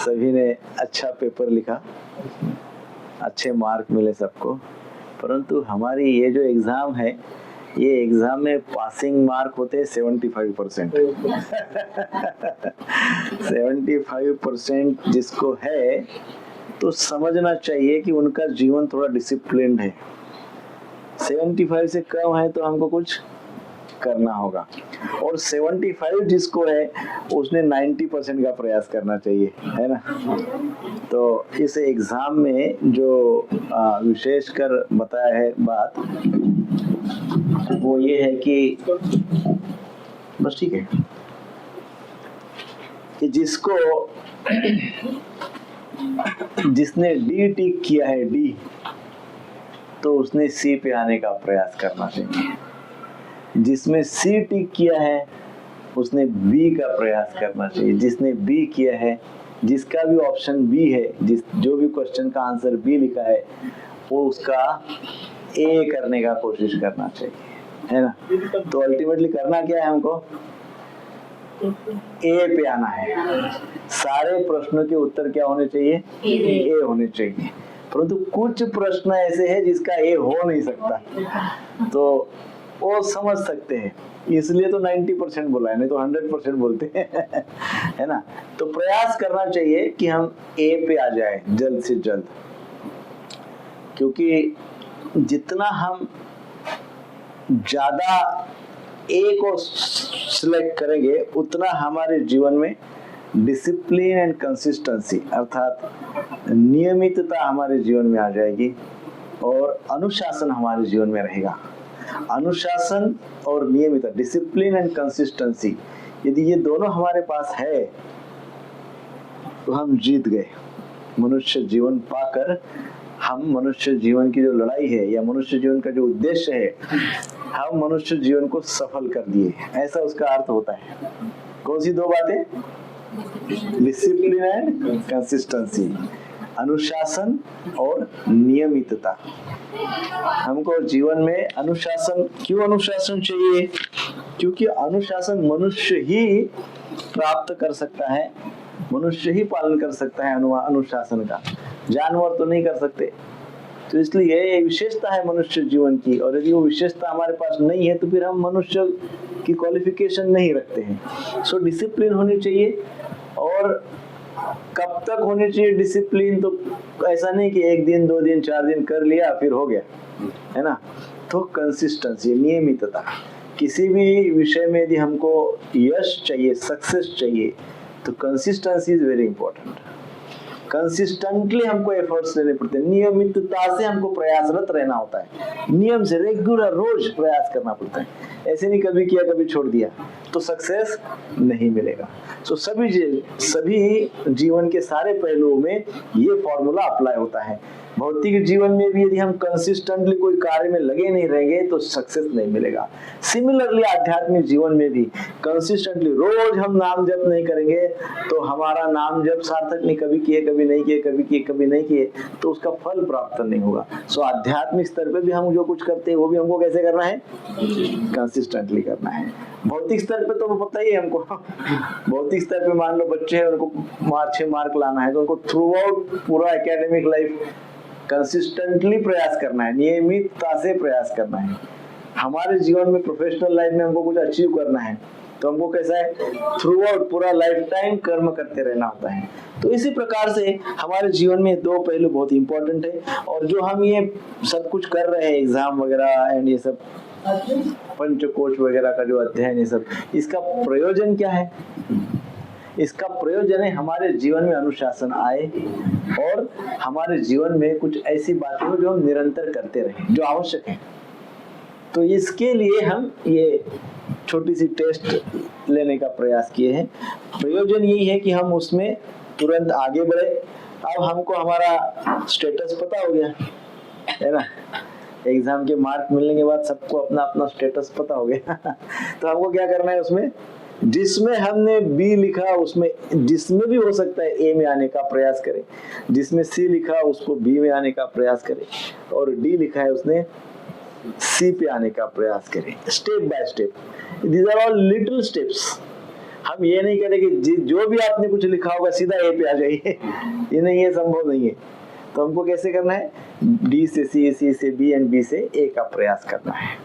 सभी ने अच्छा पेपर लिखा, अच्छे मार्क मिले सबको, परंतु हमारी ये जो एग्जाम है, ये एग्जाम में पासिंग मार्क होते हैं 75%। 75% जिसको है तो समझना चाहिए कि उनका जीवन थोड़ा डिसिप्लिन्ड है। 75 से कम है तो हमको कुछ करना होगा, और 75 जिसको है उसने 90% का प्रयास करना चाहिए, है ना। तो इस एग्जाम में जो विशेषकर बताया है बात, वो ये है कि बस ठीक है कि जिसने डी टिक किया है, डी, तो उसने सी पे आने का प्रयास करना चाहिए। जिसमें सी टिक किया है उसने बी का प्रयास करना चाहिए। जिसने बी किया है, जिसका भी ऑप्शन बी है, जो भी क्वेश्चन का आंसर बी लिखा है, वो उसका ए करने का कोशिश करना चाहिए, है ना। तो अल्टीमेटली करना क्या है, हमको ए पे आना है। सारे प्रश्नों के उत्तर क्या होने चाहिए, ए होने चाहिए। परंतु कुछ प्रश्न ऐसे हैं जिसका ए हो नहीं सकता, तो वो समझ सकते हैं, इसलिए तो 90% बोला है, नहीं तो 100% बोलते हैं, है ना। तो प्रयास करना चाहिए कि हम ए पे आ जाए जल्द से जल्द, क्योंकि जितना हम ज्यादा ए को सिलेक्ट करेंगे उतना हमारे जीवन में डिसिप्लिन एंड कंसिस्टेंसी अर्थात नियमितता हमारे जीवन में आ जाएगी और अनुशासन हमारे जीवन में रहेगा। अनुशासन और नियमितता, डिसिप्लिन एंड कंसिस्टेंसी, यदि ये दोनों हमारे पास है तो हम जीत गए। मनुष्य जीवन पाकर हम मनुष्य जीवन की जो लड़ाई है या मनुष्य जीवन का जो उद्देश्य है, हम मनुष्य जीवन को सफल कर दिए, ऐसा उसका अर्थ होता है। कौन सी दो बातें, डिसिप्लिन एंड कंसिस्टेंसी, अनुशासन और नियमितता। हमको जीवन में अनुशासन, क्यों अनुशासन चाहिए, क्योंकि अनुशासन मनुष्य ही प्राप्त कर सकता है, मनुष्य ही पालन कर सकता है अनुशासन का, जानवर तो नहीं कर सकते। तो इसलिए ये विशेषता है मनुष्य जीवन की, और यदि वो विशेषता हमारे पास नहीं है तो फिर हम मनुष्य की क्वालिफिकेशन नहीं रखते हैं। सो डिसिप्लिन होनी चाहिए, और कब तक होनी चाहिए डिसिप्लिन, तो ऐसा नहीं कि एक दिन 2 दिन 4 दिन कर लिया फिर हो गया, है ना। तो कंसिस्टेंसी, नियमितता, किसी भी विषय में यदि हमको यश चाहिए, सक्सेस चाहिए, तो consistency is very important. Consistently हमको एफर्ट्स लेने पड़ते हैं, नियमितता से हमको प्रयासरत रहना होता है, नियम से रेगुलर रोज प्रयास करना पड़ता है। ऐसे नहीं कभी किया कभी छोड़ दिया तो सक्सेस नहीं मिलेगा। सो सभी जीवन के सारे पहलुओं में ये फॉर्मूला अप्लाई होता है। भौतिक जीवन में भी यदि हम कंसिस्टेंटली कोई कार्य में लगे नहीं रहेंगे तो सक्सेस नहीं मिलेगा। सिमिलरली आध्यात्मिक जीवन में भी कंसिस्टेंटली रोज हम नाम जप नहीं करेंगे तो हमारा नाम जप सार्थक नहीं, कभी किए कभी नहीं किए, कभी किए कभी नहीं किए, तो उसका फल प्राप्त नहीं होगा। सो आध्यात्मिक स्तर पे भी हम जो कुछ करते हैं वो भी हमको कैसे करना है, कंसिस्टेंटली करना है। भौतिक स्तर पे तो पता ही है हमको, भौतिक स्तर पे मान लो बच्चे हैं, उनको अच्छे मार्क लाना है तो उनको थ्रू आउट पूरा एकेडमिक लाइफ कंसिस्टेंटली प्रयास करना है, नियमितता से प्रयास करना है। हमारे जीवन में प्रोफेशनल लाइफ में हमको कुछ अचीव करना है तो हमको कैसा है, थ्रू आउट पूरा लाइफ टाइम कर्म करते रहना होता है। तो इसी प्रकार से हमारे जीवन में दो पहलू बहुत इंपॉर्टेंट है, और जो हम ये सब कुछ कर रहे हैं, एग्जाम वगैरह एंड ये सब पंचकोश वगैरह का जो अध्ययन, ये सब, इसका प्रयोजन क्या है, इसका प्रयोजन है हमारे जीवन में अनुशासन आए और हमारे जीवन में कुछ ऐसी बातें हो जो हम निरंतर करते रहें, जो आवश्यक है। तो इसके लिए हम ये छोटी सी टेस्ट लेने का प्रयास किए हैं। प्रयोजन यही है कि हम उसमें तुरंत आगे बढ़े। अब हमको हमारा स्टेटस पता हो गया है ना, एग्जाम के मार्क मिलने के बाद सबको अपना अपना स्टेटस पता हो गया तो हमको क्या करना है, उसमें जिसमें हमने बी लिखा उसमें, जिसमें भी हो सकता है ए में आने का प्रयास करें, जिसमें सी लिखा उसको बी में आने का प्रयास करें, और डी लिखा है उसने सी पे आने का प्रयास करें, step by step. These are all little steps, हम ये नहीं करेंगे जो भी आपने कुछ लिखा होगा सीधा ए पे आ जाइए, ये नहीं, ये संभव नहीं है। तो हमको कैसे करना है, डी से सी, सी से बी एंड बी से ए का प्रयास करना है।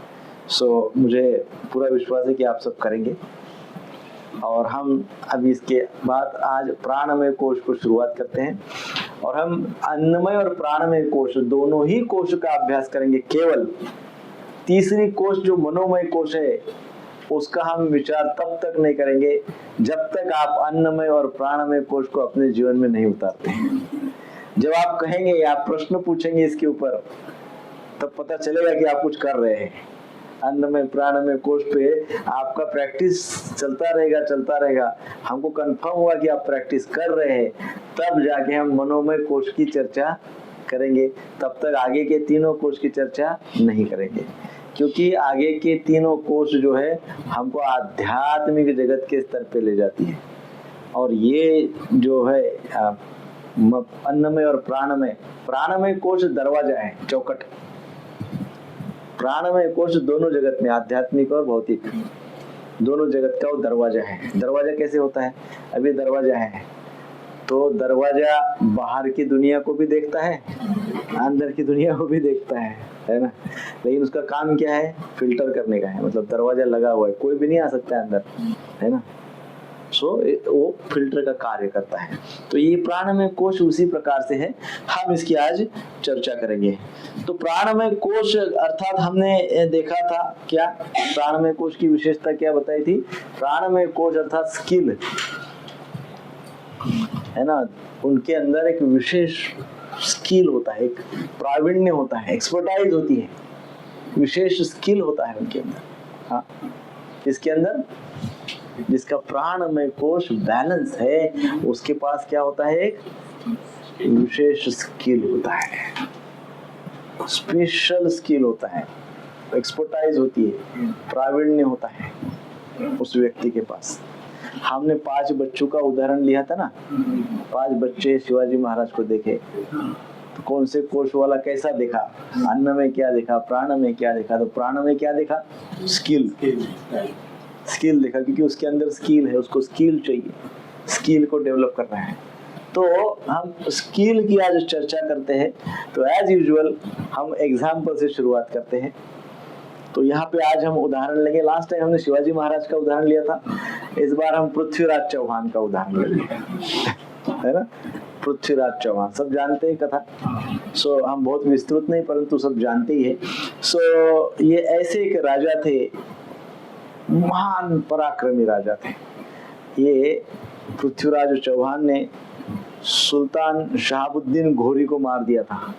सो मुझे पूरा विश्वास है कि आप सब करेंगे। और हम अभी इसके बाद आज प्राणमय कोश को शुरुआत करते हैं, और हम अन्नमय और प्राणमय कोश दोनों ही कोश का अभ्यास करेंगे। केवल तीसरी कोश जो मनोमय कोश है उसका हम विचार तब तक नहीं करेंगे जब तक आप अन्नमय और प्राणमय कोश को अपने जीवन में नहीं उतारते हैं। जब आप कहेंगे, आप प्रश्न पूछेंगे इसके ऊपर, तब पता चलेगा कि आप कुछ कर रहे हैं। अन्नमय प्राणमय कोश पे आपका प्रैक्टिस चलता रहेगा। हमको कंफर्म हुआ कि आप प्रैक्टिस कर रहे हैं, तब जाके हम मनोमय कोश की चर्चा करेंगे। तब तक आगे के तीनों कोश की चर्चा नहीं करेंगे, क्योंकि आगे के तीनों कोश जो है हमको आध्यात्मिक जगत के स्तर पे ले जाती है। और ये जो है अन्नमय और प्राणमय कोश दरवाजा है, चौखट। प्राणमय कोश दोनों जगत में, आध्यात्मिक और भौतिक दोनों जगत का वो दरवाजा है। दरवाजा कैसे होता है, अभी दरवाजा है तो दरवाजा बाहर की दुनिया को भी देखता है, अंदर की दुनिया को भी देखता है ना। लेकिन उसका काम क्या है, फिल्टर करने का है। मतलब दरवाजा लगा हुआ है, कोई भी नहीं आ सकता है अंदर, है ना। सो वो फिल्टर का कार्य करता है। तो ये प्राणमय कोश उसी प्रकार से है, हम इसकी आज चर्चा करेंगे। तो प्राणमय कोश अर्थात हमने देखा था क्या, प्राणमय कोश की विशेषता क्या बताई थी। प्राणमय कोश अर्थात स्किल है ना, उनके अंदर एक विशेष स्किल होता है, एक प्रावीण्य होता है, एक्सपर्टाइज होती है, विशेष स्किल होता है उनके अंदर। हाँ, इसके अंदर जिसका प्राणमय कोश बैलेंस है उसके पास क्या होता है, एक विशेष स्किल होता है, स्पेशल स्किल होता है, एक्सपर्टाइज होती है, प्रावीण्य होता है उस व्यक्ति के पास। हमने 5 बच्चों का उदाहरण लिया था ना, 5 बच्चे शिवाजी महाराज को देखे तो कौन से कोश वाला कैसा देखा, अन्न में क्या देखा, प्राण में क्या देखा। तो प्राण में क्या देखा, स्किल देखा, क्योंकि उसके अंदर स्किल है, उसको स्किल चाहिए, स्किल को डेवलप करना है। तो हम स्किल की आज चर्चा करते हैं। तो एज यूजुअल हम एग्जाम्पल से शुरुआत करते हैं। तो यहाँ पे आज हम उदाहरण लेंगे। लास्ट टाइम हमने शिवाजी महाराज का उदाहरण लिया था, इस बार हम पृथ्वीराज चौहान का उदाहरण लेंगे, है ना। पृथ्वीराज चौहान सब जानते हैं कथा। सो हम बहुत विस्तृत नहीं, परंतु सब जानते ही है। सो ये ऐसे एक राजा थे, महान पराक्रमी राजा थे। ये पृथ्वीराज चौहान ने सुल्तान शहाबुद्दीन घोरी को मार दिया था।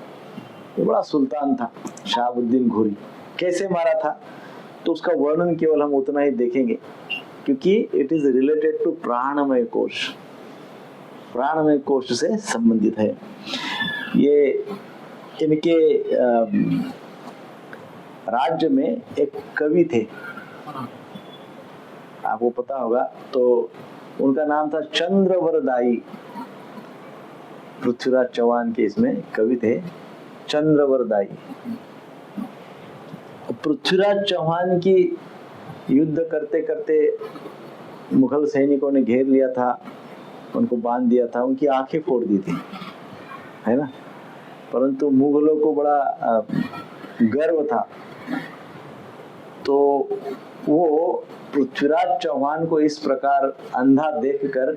ये बड़ा सुल्तान था शहाबुद्दीन घोरी। कैसे मारा था तो उसका वर्णन केवल हम उतना ही देखेंगे, क्योंकि इट इज रिलेटेड टू प्राणमय कोश, प्राणमय कोश से संबंधित है। ये इनके राज्य में एक कवि थे, आपको पता होगा। तो उनका नाम था चंद्रवरदाई। पृथ्वीराज चौहान के इसमें कवि थे चंद्रवरदाई। पृथ्वीराज चौहान की युद्ध करते करते मुगल सैनिकों ने घेर लिया था, उनको बांध दिया था, उनकी आंखें फोड़ दी थी, है ना। परंतु मुगलों को बड़ा गर्व था, तो वो पृथ्वीराज चौहान को इस प्रकार अंधा देखकर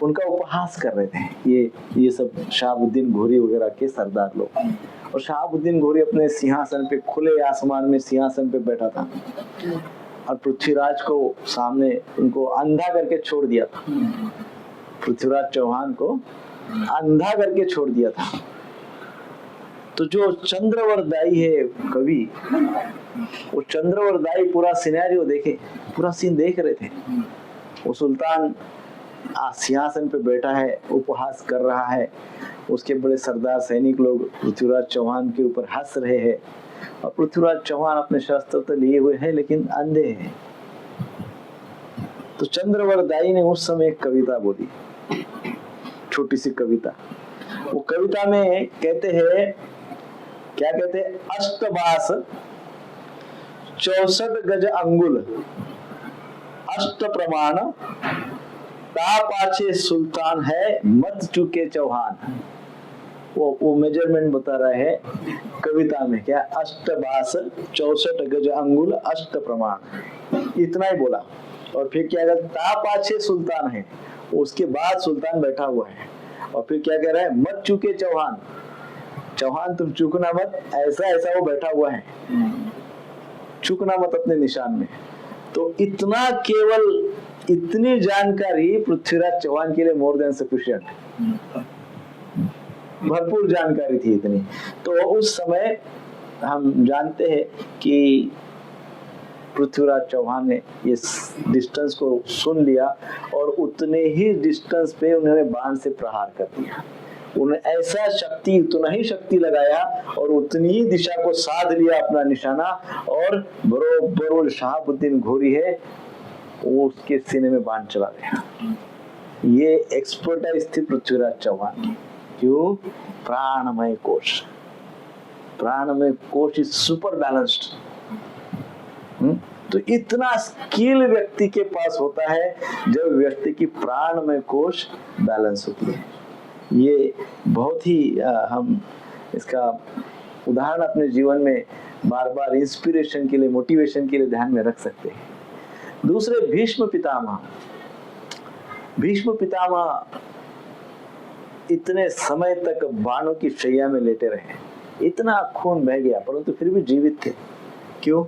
उनका उपहास कर रहे थे ये सब शहाबुद्दीन घोरी वगैरह के सरदार लोग। और शहाबुद्दीन घोरी अपने सिंहासन पे, खुले आसमान में सिंहासन पे बैठा था, और पृथ्वीराज को सामने उनको अंधा करके छोड़ दिया था। पृथ्वीराज चौहान को अंधा करके छोड़ दिया था। तो जो चंद्रवरदाई है कवि, वो चंद्रवरदाई पूरा सिनेरियो देखे, पूरा सीन देख रहे थे। वो सुल्तान सिंहासन पे बैठा है, उपहास कर रहा है, उसके बड़े सरदार सैनिक लोग पृथ्वीराज चौहान के ऊपर हंस रहे हैं, और पृथ्वीराज चौहान अपने शस्त्र तो लिए हुए हैं लेकिन अंधे हैं। तो चंद्रवरदाई ने उस समय एक कविता बोली, छोटी सी कविता। वो कविता में कहते हैं, क्या कहते हैं, अष्टबास 64 गज अंगुल, अष्ट प्रमाण ता पाछे सुल्तान है मत चुके चौहान। वो मेजरमेंट बता रहे हैं कविता में, क्या 8 बास 64 गज अंगुल अष्ट प्रमाण, इतना ही बोला। और फिर क्या कहता, ता पाछे सुल्तान है, उसके बाद सुल्तान बैठा हुआ है। और फिर क्या कह रहा है, मत चुके चौहान, चौहान तुम चूकना मत, ऐसा ऐसा वो बैठा हुआ है, चूकना मत अपने निशान में। तो इतना, केवल इतनी जानकारी पृथ्वीराज चौहान के लिए मोर देन सफिशिएंट, भरपूर जानकारी थी इतनी। तो उस समय हम जानते हैं कि पृथ्वीराज चौहान ने इस डिस्टेंस को सुन लिया और उतने ही डिस्टेंस पे उन्होंने बाण से प्रहार कर दिया। उन्हें ऐसा शक्ति, उतना ही शक्ति लगाया और उतनी ही दिशा को साध लिया अपना निशाना, और बरोबर वो शहाबुद्दीन घोरी है वो उसके सीने में बाण चला गया। ये एक्सपर्टाइज थी पृथ्वीराज चौहान की। क्यों? प्राणमय कोश, प्राणमय कोश इज सुपर बैलेंस्ड। तो इतना स्किल व्यक्ति के पास होता है जब व्यक्ति की प्राणमय कोश बैलेंस होती है। ये बहुत ही हम इसका उदाहरण अपने जीवन में बार बार इंस्पिरेशन के लिए, मोटिवेशन के लिए ध्यान में रख सकते हैं। दूसरे भीष्म पितामह, भीष्म पितामह इतने समय तक बाणों की शैया में लेटे रहे, इतना खून बह गया परंतु फिर भी जीवित थे। क्यों?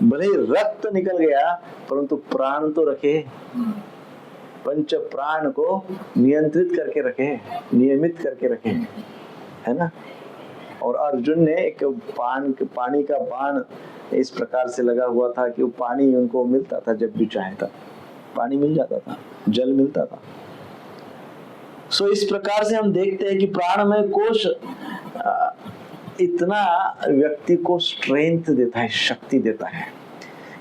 भले ही रक्त निकल गया परंतु प्राण तो रखे, पंच प्राण को नियंत्रित करके रखे, नियमित करके रखे, है ना। और अर्जुन ने एक पानी का बाण इस प्रकार से लगा हुआ था कि वो पानी उनको मिलता था, जब भी चाहे था पानी मिल जाता था, जल मिलता था। सो इस प्रकार से हम देखते हैं कि प्राणमय कोश इतना व्यक्ति को स्ट्रेंथ देता है, शक्ति देता है।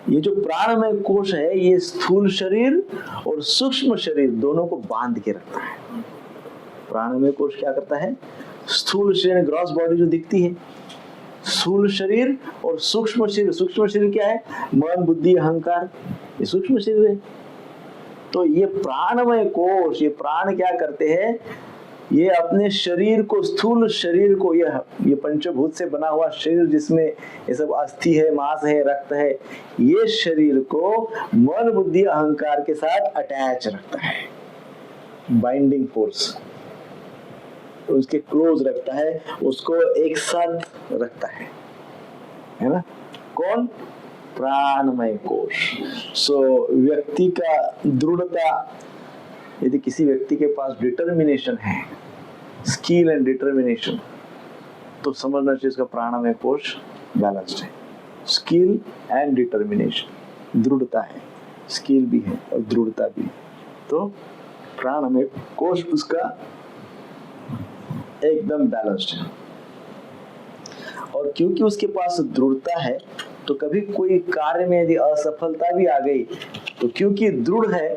ये जो प्राणमय कोश है ये स्थूल शरीर और सूक्ष्म शरीर दोनों को बांध के रखता है। प्राणमय कोश क्या करता है? स्थूल शरीर, ग्रॉस बॉडी जो दिखती है, स्थूल शरीर और सूक्ष्म शरीर। सूक्ष्म शरीर क्या है? मन, बुद्धि, अहंकार, ये सूक्ष्म शरीर है। तो ये प्राणमय कोश, ये प्राण क्या करते हैं? ये अपने शरीर को, स्थूल शरीर को, ये पंचभूत से बना हुआ शरीर जिसमें ये सब अस्थि है, मांस है, रक्त है, ये शरीर को मन, बुद्धि, अहंकार के साथ अटैच रखता है, बाइंडिंग फोर्स, उसके क्लोज रखता है, उसको एक साथ रखता है ना। कौन? प्राणमय कोश। सो व्यक्ति का दृढ़ता, यदि किसी व्यक्ति के पास डिटर्मिनेशन है, स्किल एंड डिटर्मिनेशन, तो समझना चाहिए इसका प्राणमय कोश बैलेंस्ड है। स्किल एंड डिटर्मिनेशन, दृढ़ता है, स्किल भी है और दृढ़ता भी है, तो प्राणमय कोश उसका एकदम बैलेंस्ड है। और क्योंकि उसके पास दृढ़ता है तो कभी कोई कार्य में यदि असफलता भी आ गई तो क्योंकि दृढ़ है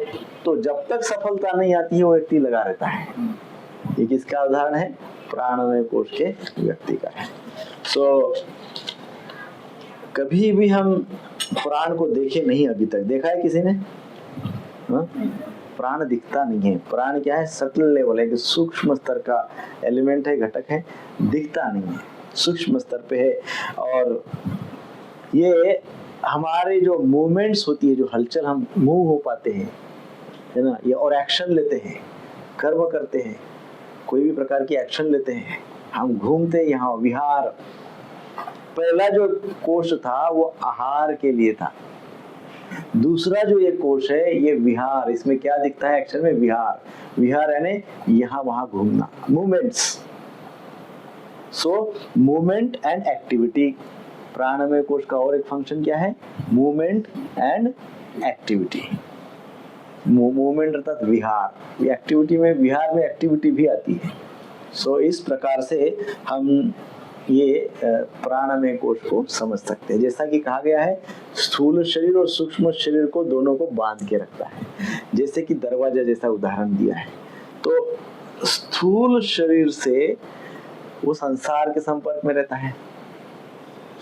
तो जब तक सफलता नहीं आती है वो व्यक्ति लगा रहता है। ये किसका उदाहरण है? प्राणमय कोश के व्यक्ति का है। सो कभी भी हम प्राण को देखे नहीं, अभी तक देखा है किसी ने? प्राण दिखता नहीं है। प्राण क्या है? सटल लेवल है, कि सूक्ष्म स्तर का एलिमेंट है, घटक है, दिखता नहीं है, सूक्ष्म स्तर पे है। और ये हमारे जो मूवमेंट्स होती है, जो हलचल हम मूव हो पाते हैं, है ना, ये और एक्शन लेते हैं, कर्म करते हैं, कोई भी प्रकार की एक्शन लेते हैं, हम घूमते हैं यहाँ, विहार। पहला जो कोश था वो आहार के लिए था, दूसरा जो ये कोश है ये विहार। इसमें क्या दिखता है एक्शन में? विहार। विहार यानी यहाँ वहां घूमना, movements. So movement and activity. प्राणमय कोश का और एक फंक्शन क्या है? Movement and activity. मूवमेंट अर्थात विहार, एक्टिविटी में, विहार में एक्टिविटी भी आती है। सो इस प्रकार से हम ये प्राणमय कोश को समझ सकते हैं। जैसा कि कहा गया है, स्थूल शरीर और सूक्ष्म शरीर को दोनों को बांध के रखता है, जैसे कि दरवाजा जैसा उदाहरण दिया है। तो स्थूल शरीर से वो संसार के संपर्क में रहता है,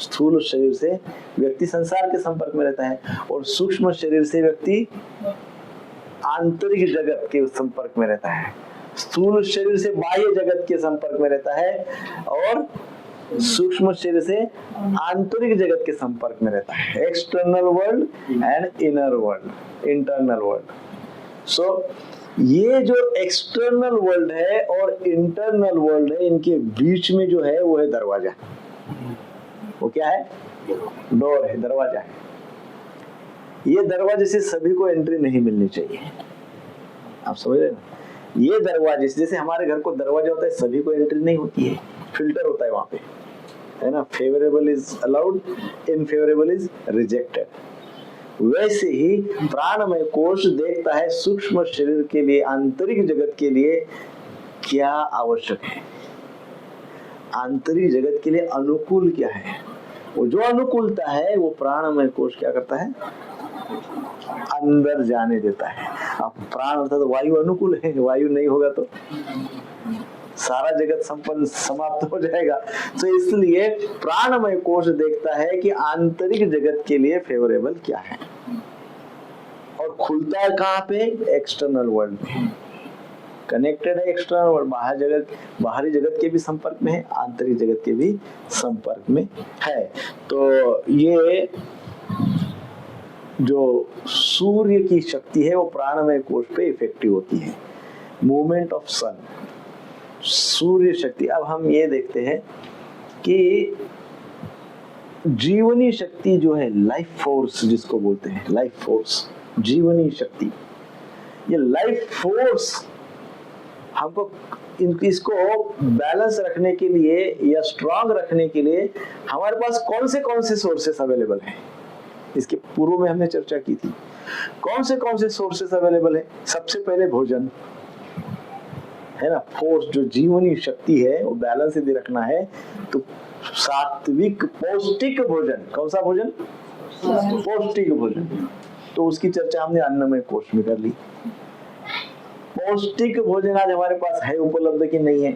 स्थूल शरीर से व्यक्ति संसार के संपर्क में रहता है, और सूक्ष्म शरीर से व्यक्ति आंतरिक जगत के संपर्क में रहता है, स्थूल शरीर से बाह्य जगत के संपर्क में रहता है, और सूक्ष्म शरीर से आंतरिक जगत के संपर्क में रहता है। External world and inner world, internal world. So ये जो एक्सटर्नल वर्ल्ड है और इंटरनल वर्ल्ड है, इनके बीच में जो है वो है दरवाजा। वो क्या है? डोर है, दरवाजा है। ये दरवाजे से सभी को एंट्री नहीं मिलनी चाहिए। आप समझ रहे हैं ना? ये दरवाजे जैसे हमारे घर को दरवाजा होता है, सभी को एंट्री नहीं होती है, फिल्टर होता है वहां पे, है ना? Favourable is allowed, unfavourable is rejected. वैसे ही प्राणमय कोश देखता है सूक्ष्म शरीर के लिए, आंतरिक जगत के लिए क्या आवश्यक है, आंतरिक जगत के लिए अनुकूल क्या है। वो जो अनुकूलता है वो प्राणमय कोश क्या करता है? अंदर जाने देता है। अब प्राण अर्थात तो वायु अनुकूल है, वायु नहीं होगा तो सारा जगत संपन्न समाप्त हो जाएगा। तो इसलिए प्राणमय कोश देखता है कि आंतरिक जगत के लिए फेवरेबल क्या है, और खुलता है कहाँ पे? एक्सटर्नल वर्ल्ड में। कनेक्टेड है एक्सटर्नल वर्ल्ड, बाहरी जगत के भी संपर्क में है, आंतरिक जगत के भी संपर्क में है। तो ये जो सूर्य की शक्ति है वो प्राणमय कोश पे इफेक्टिव होती है। मूवमेंट ऑफ सन, सूर्य शक्ति। अब हम ये देखते हैं कि जीवनी शक्ति जो है, लाइफ फोर्स जिसको बोलते हैं, लाइफ फोर्स, जीवनी शक्ति, ये लाइफ फोर्स हमको इसको बैलेंस रखने के लिए या स्ट्रांग रखने के लिए हमारे पास कौन से सोर्सेस अवेलेबल हैं, इसके पूर्व में हमने चर्चा की थी। कौन से सोर्सेस अवेलेबल है? सबसे पहले भोजन है ना। फोर्स जो जीवनी शक्ति है वो बैलेंस यदि रखना है तो सात्विक पौष्टिक भोजन। कौन सा भोजन? पौष्टिक भोजन। तो उसकी चर्चा हमने अन्नमय कोश में कर ली। पौष्टिक भोजन आज हमारे पास है उपलब्ध कि नहीं है?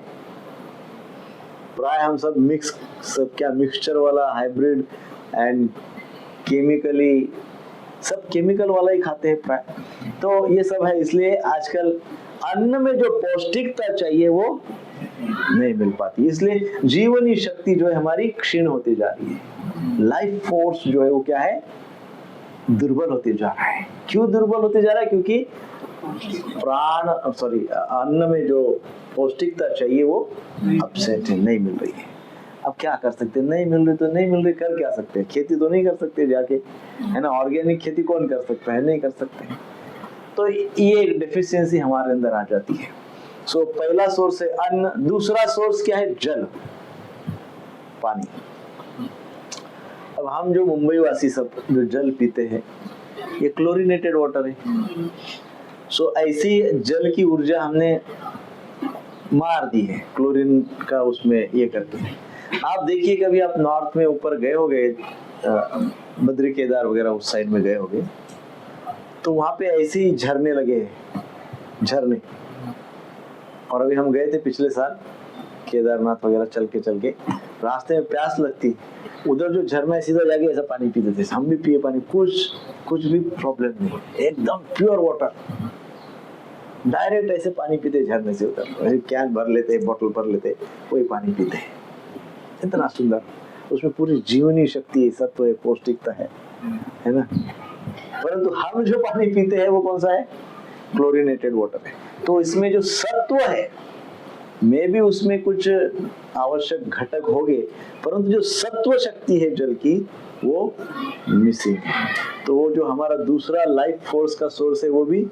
प्राय हम सब मिक्सचर वाला, हाइब्रिड एंड केमिकली, सब केमिकल वाला ही खाते हैं प्राय। तो ये सब है, इसलिए आजकल अन्न में जो पौष्टिकता चाहिए वो नहीं मिल पाती। इसलिए जीवनी शक्ति जो है हमारी क्षीण होती जा रही है। लाइफ फोर्स जो है वो क्या है? दुर्बल होते जा रहा है। क्यों दुर्बल होते जा रहा है? क्योंकि अन्न में जो पौष्टिकता चाहिए वो अपसेट है, नहीं मिल रही है। अब क्या कर सकते हैं? नहीं मिल रही तो नहीं मिल रही, कर क्या सकते हैं? खेती तो नहीं कर सकते जाके, है ना? ऑर्गेनिक खेती कौन कर सकता है? नहीं कर सकते। तो ये एक डेफिशिएंसी हमारे अंदर आ जाती है। सो पहला सोर्स है अन्न। दूसरा सोर्स क्या है? जल, पानी। अब हम जो मुंबई वासी सब जो जल पीते हैं ये क्लोरीनेटेड वाटर है। सो ऐसी जल की ऊर्जा हमने मार दी है क्लोरीन का उसमें ये करके। आप देखिए कभी आप नॉर्थ में ऊपर गए होंगे, बद्री केदार वगैरह उस साइड में गए होंगे, तो वहां पे ऐसे ही झरने लगे हैं, झरने। और अभी हम गए थे पिछले साल केदारनाथ वगैरह, चल के रास्ते में प्यास लगती, उधर जो झरना सीधा जाके ऐसा पानी पीते थे। हम भी पिए पानी, कुछ भी प्रॉब्लम नहीं, एकदम प्योर वाटर। डायरेक्ट ऐसे पानी पीते झरने से, उधर कैन भर लेते, बोतल भर लेते, वही पानी पीते। इतना सुंदर, उसमें पूरी जीवनी शक्ति है, सत्व है, पौष्टिकता है ना। परंतु हम जो पानी पीते हैं वो कौन सा है? क्लोरीनेटेड वाटर है। तो इसमें जो सत्व है में भी उसमें कुछ आवश्यक घटक होंगे, परंतु जो सत्व शक्ति है जल की वो मिसिंग है। तो वो जो हमारा दूसरा लाइफ फोर्स का सोर्स है वो भी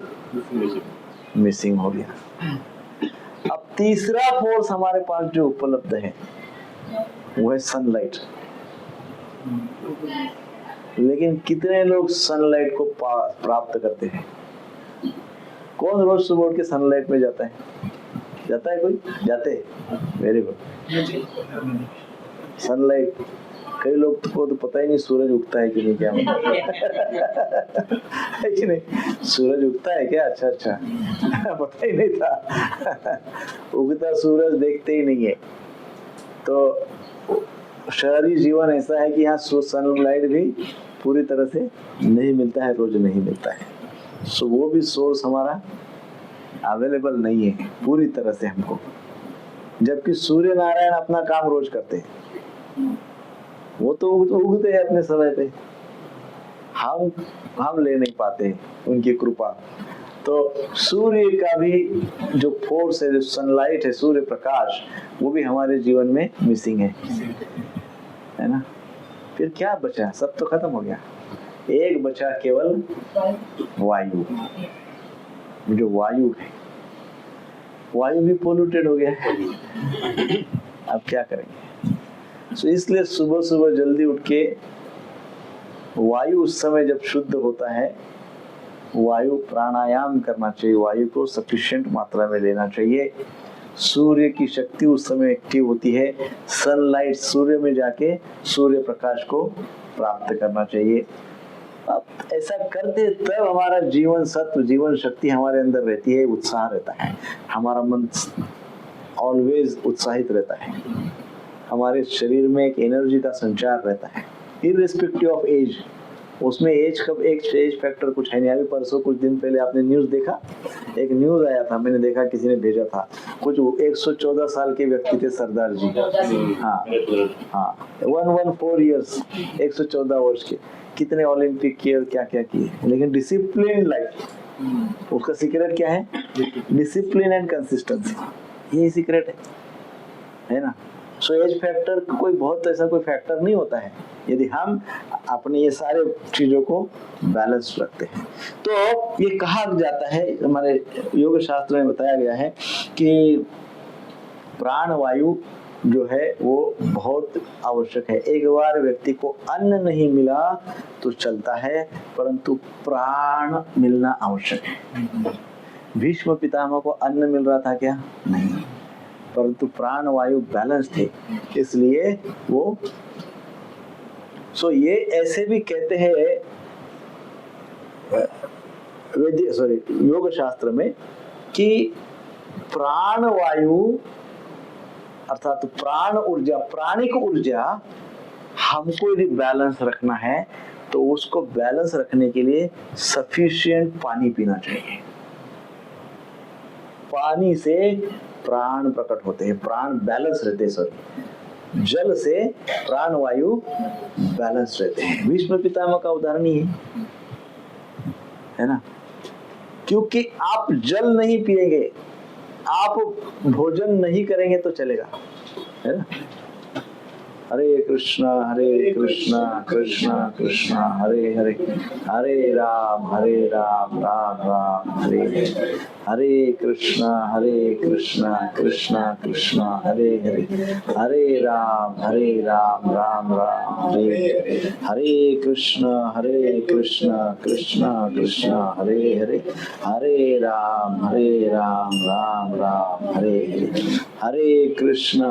मिसिंग हो गया। अब तीसरा फोर्स हमारे पास जो उपलब्ध है वो है सनलाइट। लेकिन कितने लोग सनलाइट को प्राप्त करते हैं? कौन रोज सुबह उठ के सनलाइट में जाता है? जाता है कोई? जाते हैं, वेरी गुड। सनलाइट, कई लोग को तो पता ही नहीं सूरज उगता है कि नहीं, क्या है कि नहीं? सूरज उगता है क्या? अच्छा पता ही नहीं था। उगता सूरज देखते ही नहीं है। तो शहरी जीवन ऐसा है कि यहाँ सनलाइट भी पूरी तरह से नहीं मिलता है, रोज नहीं मिलता है। सो वो भी सोर्स हमारा अवेलेबल नहीं है पूरी तरह से हमको, जबकि सूर्य नारायण अपना काम रोज करते हैं, वो तो उगते हैं अपने समय पे, हम ले नहीं पाते उनकी कृपा। तो सूर्य का भी जो फोर्स है, जो सनलाइट है, सूर्य प्रकाश, वो भी हमारे जीवन में मिसिंग है ना। फिर क्या बचा? सब तो खत्म हो गया, एक बचा केवल वायु। जो वायु है, वायु भी पोल्यूटेड हो गया है, अब क्या करेंगे? तो इसलिए सुबह सुबह जल्दी उठ के वायु उस समय जब शुद्ध होता है, वायु प्राणायाम करना चाहिए, वायु को सफिशिएंट मात्रा में लेना चाहिए। सूर्य की शक्ति उस समय एक्टिव होती है, सनलाइट सूर्य में जाके सूर्य प्रकाश को प्राप्त करना चाहिए। अब ऐसा करते तब हमारा जीवन सत्व, जीवन शक्ति हमारे अंदर रहती है, उत्साह रहता है, हमारा मन ऑलवेज उत्साहित रहता है, हमारे शरीर में एक एनर्जी का संचार रहता है इररिस्पेक्टिव ऑफ एज। उसमें एज का एक एज फैक्टर कुछ है नहीं। अभी परसों कुछ दिन पहले आपने न्यूज देखा, एक न्यूज आया था, मैंने देखा, किसी ने भेजा था, कुछ 114 साल के व्यक्ति थे, सरदार जी। हाँ हाँ, 114 इयर्स, 114 वर्ष के, कितने ओलंपिक किए और क्या क्या किए, लेकिन डिसिप्लिन लाइफ। उसका सीक्रेट क्या है? डिसिप्लिन एंड कंसिस्टेंसी, यही सीक्रेट है ना। सो एज फैक्टर कोई बहुत ऐसा कोई फैक्टर नहीं होता है, यदि हम अपने ये सारे चीजों को बैलेंस रखते हैं। तो ये कहा जाता है, हमारे योग शास्त्र में बताया गया है कि प्राण वायु जो है वो बहुत आवश्यक है। एक बार व्यक्ति को अन्न नहीं मिला तो चलता है, परंतु प्राण मिलना आवश्यक है। भीष्म पितामह को अन्न मिल रहा था क्या? नहीं, परंतु प्राण वायु बैलेंस थे, इसलिए वो ये ऐसे भी कहते हैं योग शास्त्र में कि प्राण वायु अर्थात प्राण ऊर्जा, प्राणिक ऊर्जा हमको यदि बैलेंस रखना है तो उसको बैलेंस रखने के लिए सफिशिएंट पानी पीना चाहिए। पानी से प्राण प्रकट होते हैं, प्राण बैलेंस रहते हैं, जल से प्राण वायु बैलेंस रहते हैं। भीष्म पितामह का उदाहरण ही है ना, क्योंकि आप जल नहीं पिएंगे, आप भोजन नहीं करेंगे तो चलेगा, है ना। हरे कृष्णा कृष्णा कृष्णा हरे हरे, हरे राम राम राम हरे हरे, हरे कृष्णा कृष्णा कृष्णा हरे हरे, हरे राम राम राम हरे हरे, हरे कृष्णा कृष्णा कृष्णा हरे हरे, हरे राम राम राम हरे हरे, हरे कृष्णा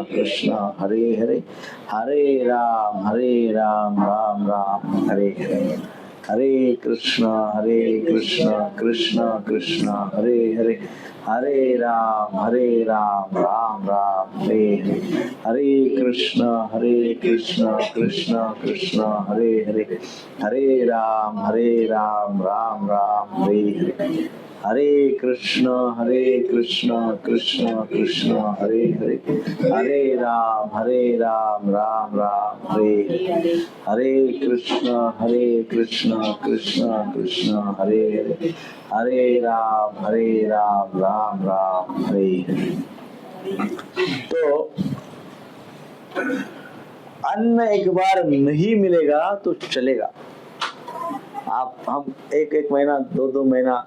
कृष्णा हरे हरे, हरे राम राम राम हरे हरे, हरे कृष्णा कृष्णा हरे हरे, हरे राम राम राम हरे हरे, हरे कृष्णा कृष्णा हरे हरे, हरे राम राम राम हरे हरे, हरे कृष्णा कृष्णा हरे हरे, हरे राम राम राम हरे हरे, हरे कृष्णा कृष्णा हरे हरे, हरे राम राम राम हरे हरे। तो अन्न एक बार नहीं मिलेगा तो चलेगा, हम एक महीना 2 महीना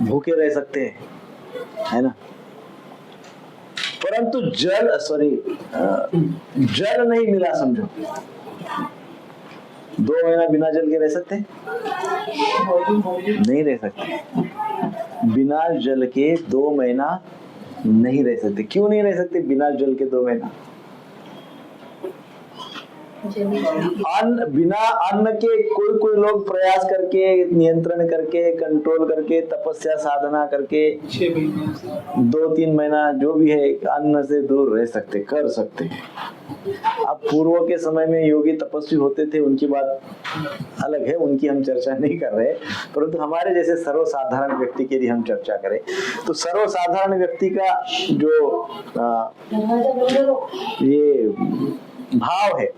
भूखे रह सकते हैं, है ना, परंतु जल नहीं मिला समझो, 2 महीना बिना जल के रह सकते? नहीं रह सकते। बिना जल के 2 महीना नहीं रह सकते। क्यों नहीं रह सकते बिना जल के 2 महीना? अन्न, बिना अन्न के कोई कोई लोग प्रयास करके, नियंत्रण करके, कंट्रोल करके, तपस्या साधना करके 2-3 महीना जो भी है अन्न से दूर रह सकते, कर सकते हैं। अब पूर्व के समय में योगी तपस्वी होते थे, उनकी बात अलग है, उनकी हम चर्चा नहीं कर रहे, परंतु हमारे जैसे सर्वसाधारण व्यक्ति के लिए हम चर्चा करें तो सर्वसाधारण व्यक्ति का जो ये भाव है,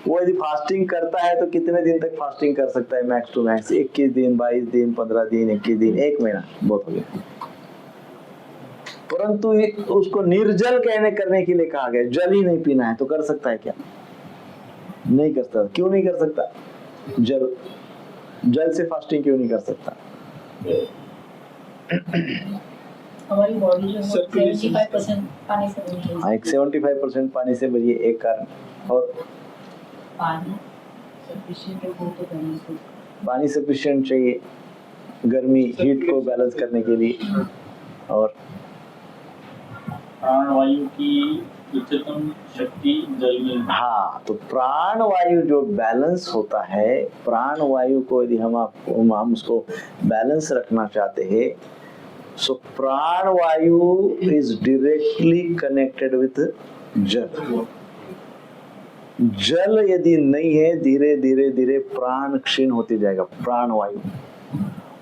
वो यदि फास्टिंग करता है तो कितने दिन तक फास्टिंग कर सकता है? मैक्स टू मैक्स 21 दिन, 22 दिन, 15 दिन, 21 दिन, 1 महीना बहुत हो गया। परंतु उसको निर्जल करने के लिए कहा गया, जल ही नहीं पीना है, तो कर सकता है क्या? नहीं कर सकता। क्यों नहीं कर सकता? जल से फास्टिंग क्यों नहीं कर सकता? हमारी बॉडी जो 75% पानी से बनी है। 75% पानी से बनी है, एक कारण। और पानी सफिशिएंट हो तो करने से, पानी सफिशिएंट चाहिए गर्मी हीट को बैलेंस करने के लिए। और प्राणवायु की उच्चतम शक्ति जल में। हाँ, तो प्राणवायु जो बैलेंस होता है, प्राणवायु को यदि हम उसको बैलेंस रखना चाहते हैं, सो प्राणवायु इज डायरेक्टली कनेक्टेड विथ जल। जल यदि नहीं है, धीरे धीरे धीरे प्राण क्षीण होते जाएगा, प्राणवायु।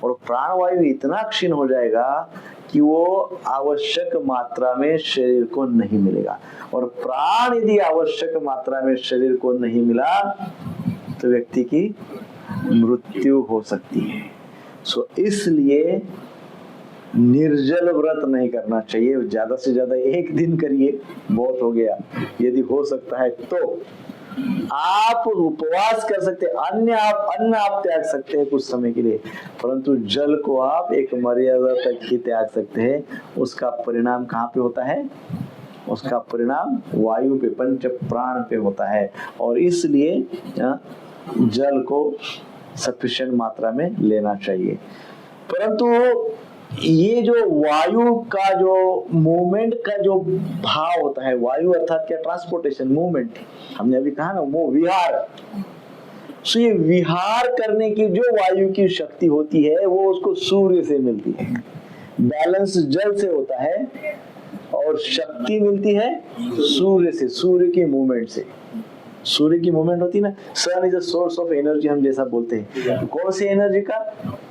और प्राणवायु इतना क्षीण हो जाएगा कि वो आवश्यक मात्रा में शरीर को नहीं मिलेगा। और प्राण यदि आवश्यक मात्रा में शरीर को नहीं मिला तो व्यक्ति की मृत्यु हो सकती है। सो इसलिए निर्जल व्रत नहीं करना चाहिए, ज्यादा से ज्यादा 1 दिन करिए, बहुत हो गया। यदि हो सकता है तो आप उपवास कर सकते हैं, अन्न आप त्याग सकते हैं कुछ समय के लिए, परंतु जल को आप एक मर्यादा तक ही त्याग सकते हैं। उसका परिणाम कहाँ पे होता है? उसका परिणाम वायु पे, पंच प्राण पे होता है। और इसलिए जल को सफिशिएंट मात्रा में लेना चाहिए। परंतु ये जो वायु का जो मूवमेंट का जो भाव होता है, वायु अर्थात क्या? Transportation, movement. हमने अभी कहा ना, वो विहार। सो ये विहार करने की जो वायु की शक्ति होती है वो उसको सूर्य से मिलती है। बैलेंस जल से होता है और शक्ति मिलती है सूर्य से, सूर्य की मूवमेंट से। सूर्य की मूवमेंट होती है ना, sun is a source of energy, हम जैसा बोलते हैं। तो कौन सी एनर्जी का?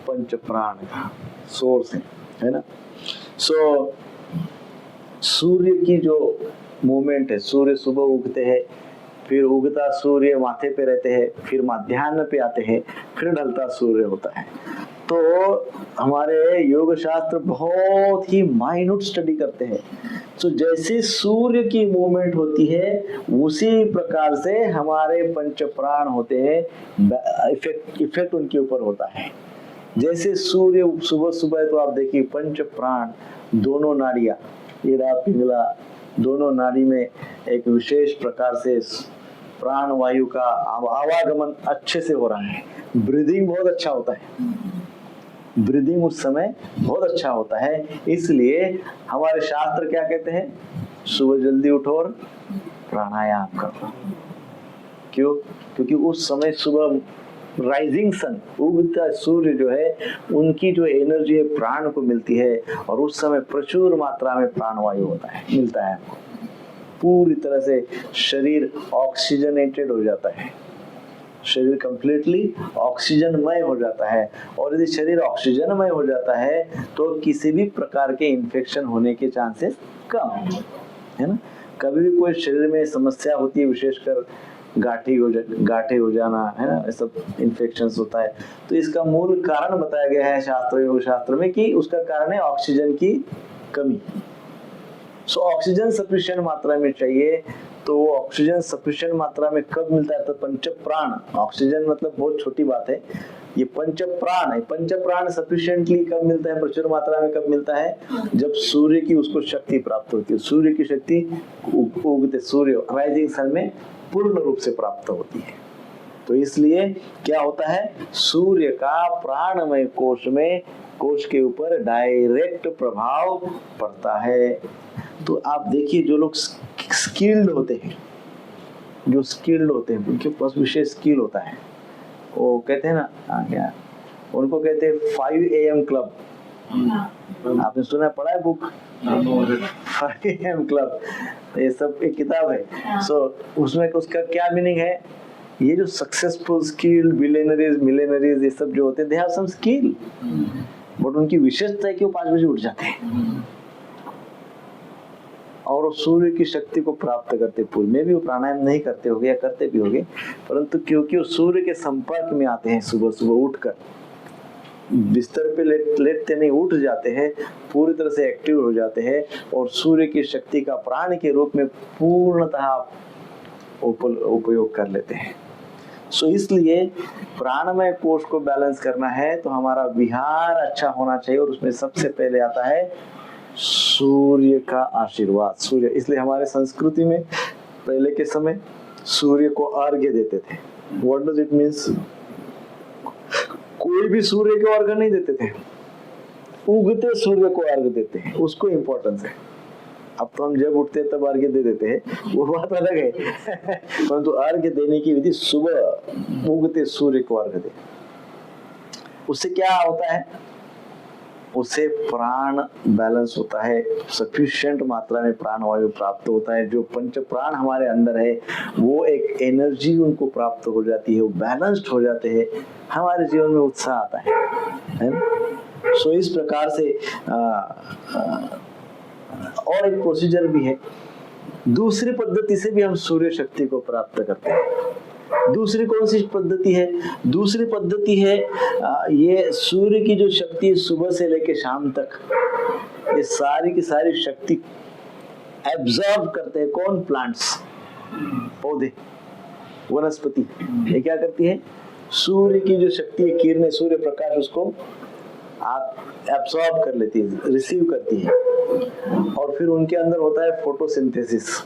पंच प्राण का सोर्स है ना। सो सूर्य की जो मूवमेंट है, सूर्य सुबह उगते हैं, फिर उगता सूर्य माथे पे रहते हैं, फिर मध्याह्न पे आते हैं, फिर ढलता सूर्य होता है। तो हमारे योग शास्त्र बहुत ही माइन्यूट स्टडी करते हैं। तो जैसे सूर्य की मूवमेंट होती है उसी प्रकार से हमारे पंच प्राण होते हैं, इफेक्ट उनके ऊपर होता है। जैसे सूर्य सुबह सुबह तो आप देखिए पंच प्राण, दोनों नाड़ियां, ईड़ा पिंगला, दोनों नाड़ी में एक विशेष प्रकार से प्राण वायु का आवागमन अच्छे से हो रहा है। ब्रीदिंग बहुत अच्छा होता है, ब्रीदिंग उस समय बहुत अच्छा होता है। इसलिए हमारे शास्त्र क्या कहते हैं? सुबह जल्दी उठो और प्राणायाम करो। क्यों? क्योंकि उस समय सुबह राइजिंग सन, उगता सूर्य जो है, उनकी जो एनर्जी है प्राण को मिलती है, और उस समय प्रचुर मात्रा में प्राणवायु होता है, मिलता है आपको। पूरी तरह से शरीर ऑक्सीजनेटेड हो जाता है, शरीर कंप्लीटली ऑक्सीजनमय हो जाता है। और यदि शरीर ऑक्सीजनमय हो जाता है तो किसी भी प्रकार के इन्फेक्शन होने के चांसेस कम है ना। कभी भी कोई शरीर में समस्या होती है, विशेषकर गांठे हो जाना है ना, सब इन्फेक्शंस होता है, तो इसका मूल कारण बताया गया है योग शास्त्र में कि उसका कारण है ऑक्सीजन की कमी। सो ऑक्सीजन सफिशिएंट मात्रा में चाहिए। तो वो ऑक्सीजन सफिशिएंट मात्रा में कब मिलता है? तो पंच प्राण, ऑक्सीजन मतलब बहुत छोटी बात है, ये पंच प्राण है। पंच प्राण सफिशिएंटली कब मिलता है, प्रचुर मात्रा में कब मिलता है? जब सूर्य की उसको शक्ति प्राप्त होती है। सूर्य की शक्ति उगते सूर्य राइजिंग सन में पूर्ण रूप से प्राप्त होती है। तो इसलिए क्या होता है? सूर्य का प्राणमय कोश के ऊपर डायरेक्ट प्रभाव पड़ता है। तो आप देखिए, जो लोग स्किल्ड होते हैं, जो स्किल्ड होते हैं, उनके पास विशेष स्किल होता है। वो कहते हैं ना, क्या उनको कहते हैं 5 AM क्लब। आपने सुना, पढ़ा है बुक 5 AM क्लब, ये सब एक किताब है। सो उसमें उसका क्या मीनिंग है, ये जो सक्सेसफुल स्किल्ड बिलियनरीज मिलियनरीज ये सब जो होते हैं, they have some skill, but उनकी विशेषता है कि वो 5 बजे उठ जाते हैं और सूर्य की शक्ति को प्राप्त करते पूर्व में भी वो प्राणायाम नहीं करते होंगे या करते भी होंगे, परंतु क्योंकि वो सूर्य के संपर्क में आते हैं, सुबह सुबह उठकर बिस्तर पे लेटते नहीं, उठ जाते हैं, पूरी तरह से एक्टिव हो जाते हैं और सूर्य की शक्ति का प्राण के रूप में पूर्णतः उपयोग कर लेते हैं। सो इसलिए प्राणमय कोश को बैलेंस करना है तो हमारा विहार अच्छा होना चाहिए और उसमें सबसे पहले आता है सूर्य का आशीर्वाद। सूर्य, इसलिए हमारे संस्कृति में पहले के समय सूर्य को अर्घ्य देते थे। What does it means? कोई भी सूर्य को अर्घ्य नहीं देते थे, उगते सूर्य को अर्घ्य देते हैं, उसको इंपॉर्टेंस है। अब तो हम जब उठते हैं तब अर्घ्य दे देते हैं, वो बात अलग है परंतु अर्घ्य देने की विधि सुबह उगते सूर्य को अर्घ्य दे। उससे क्या होता है? उससे प्राण बैलेंस होता है, सफिशिएंट मात्रा में प्राण वायु प्राप्त होता है। जो पंच प्राण हमारे अंदर है वो एक एनर्जी उनको प्राप्त हो जाती है, वो बैलेंस्ड हो जाते हैं, हमारे जीवन में उत्साह आता है ना? सो इस प्रकार से और एक प्रोसीजर भी है, दूसरी पद्धति से भी हम सूर्य शक्ति को प्राप्त करते हैं। दूसरी कौन सी पद्धति है? दूसरी पद्धति है ये सूर्य की जो शक्ति सुबह से लेकर शाम तक, ये सारी की सारी शक्ति एब्जॉर्ब करते हैं। कौन? प्लांट्स, पौधे, वनस्पति। ये क्या करती है? सूर्य की जो शक्ति है, किरणें, सूर्य प्रकाश उसको आप एब्सॉर्ब कर लेती है, रिसीव करती है और फिर उनके अंदर होता है फोटोसिंथेसिस,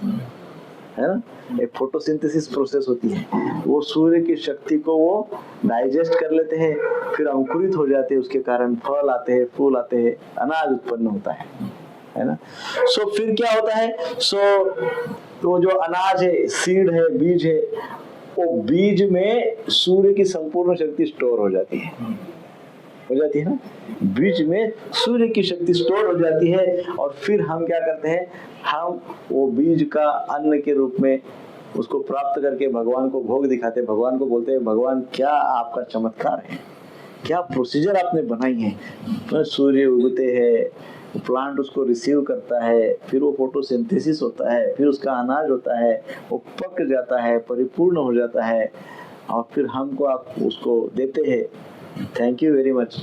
है ना? एक फोटोसिंथेसिस प्रोसेस होती है, वो सूर्य की शक्ति को वो डाइजेस्ट कर लेते हैं, फिर अंकुरित हो जाते हैं, उसके कारण फल आते हैं, फूल आते हैं, अनाज उत्पन्न होता है ना? सो फिर क्या होता है? सो तो जो अनाज है, सीड है, बीज है, वो बीज में सूर्य की संपूर्ण शक्ति स्टोर हो जाती है ना? बीज में सूर्य की शक्ति स्टोर हो जाती है और फिर हम क्या करते हैं? हम वो बीज का अन्न के रूप में उसको प्राप्त करके भगवान को भोग दिखाते हैं। भगवान को बोलते हैं, भगवान क्या आपका चमत्कार है, क्या प्रोसीजर आपने बनाई है। तो सूर्य उगते हैं, प्लांट उसको रिसीव करता है, फिर वो फोटोसिंथेसिस होता है, फिर उसका अनाज होता है, वो पक जाता है, परिपूर्ण हो जाता है और फिर हमको आप उसको देते हैं। Thank you very much.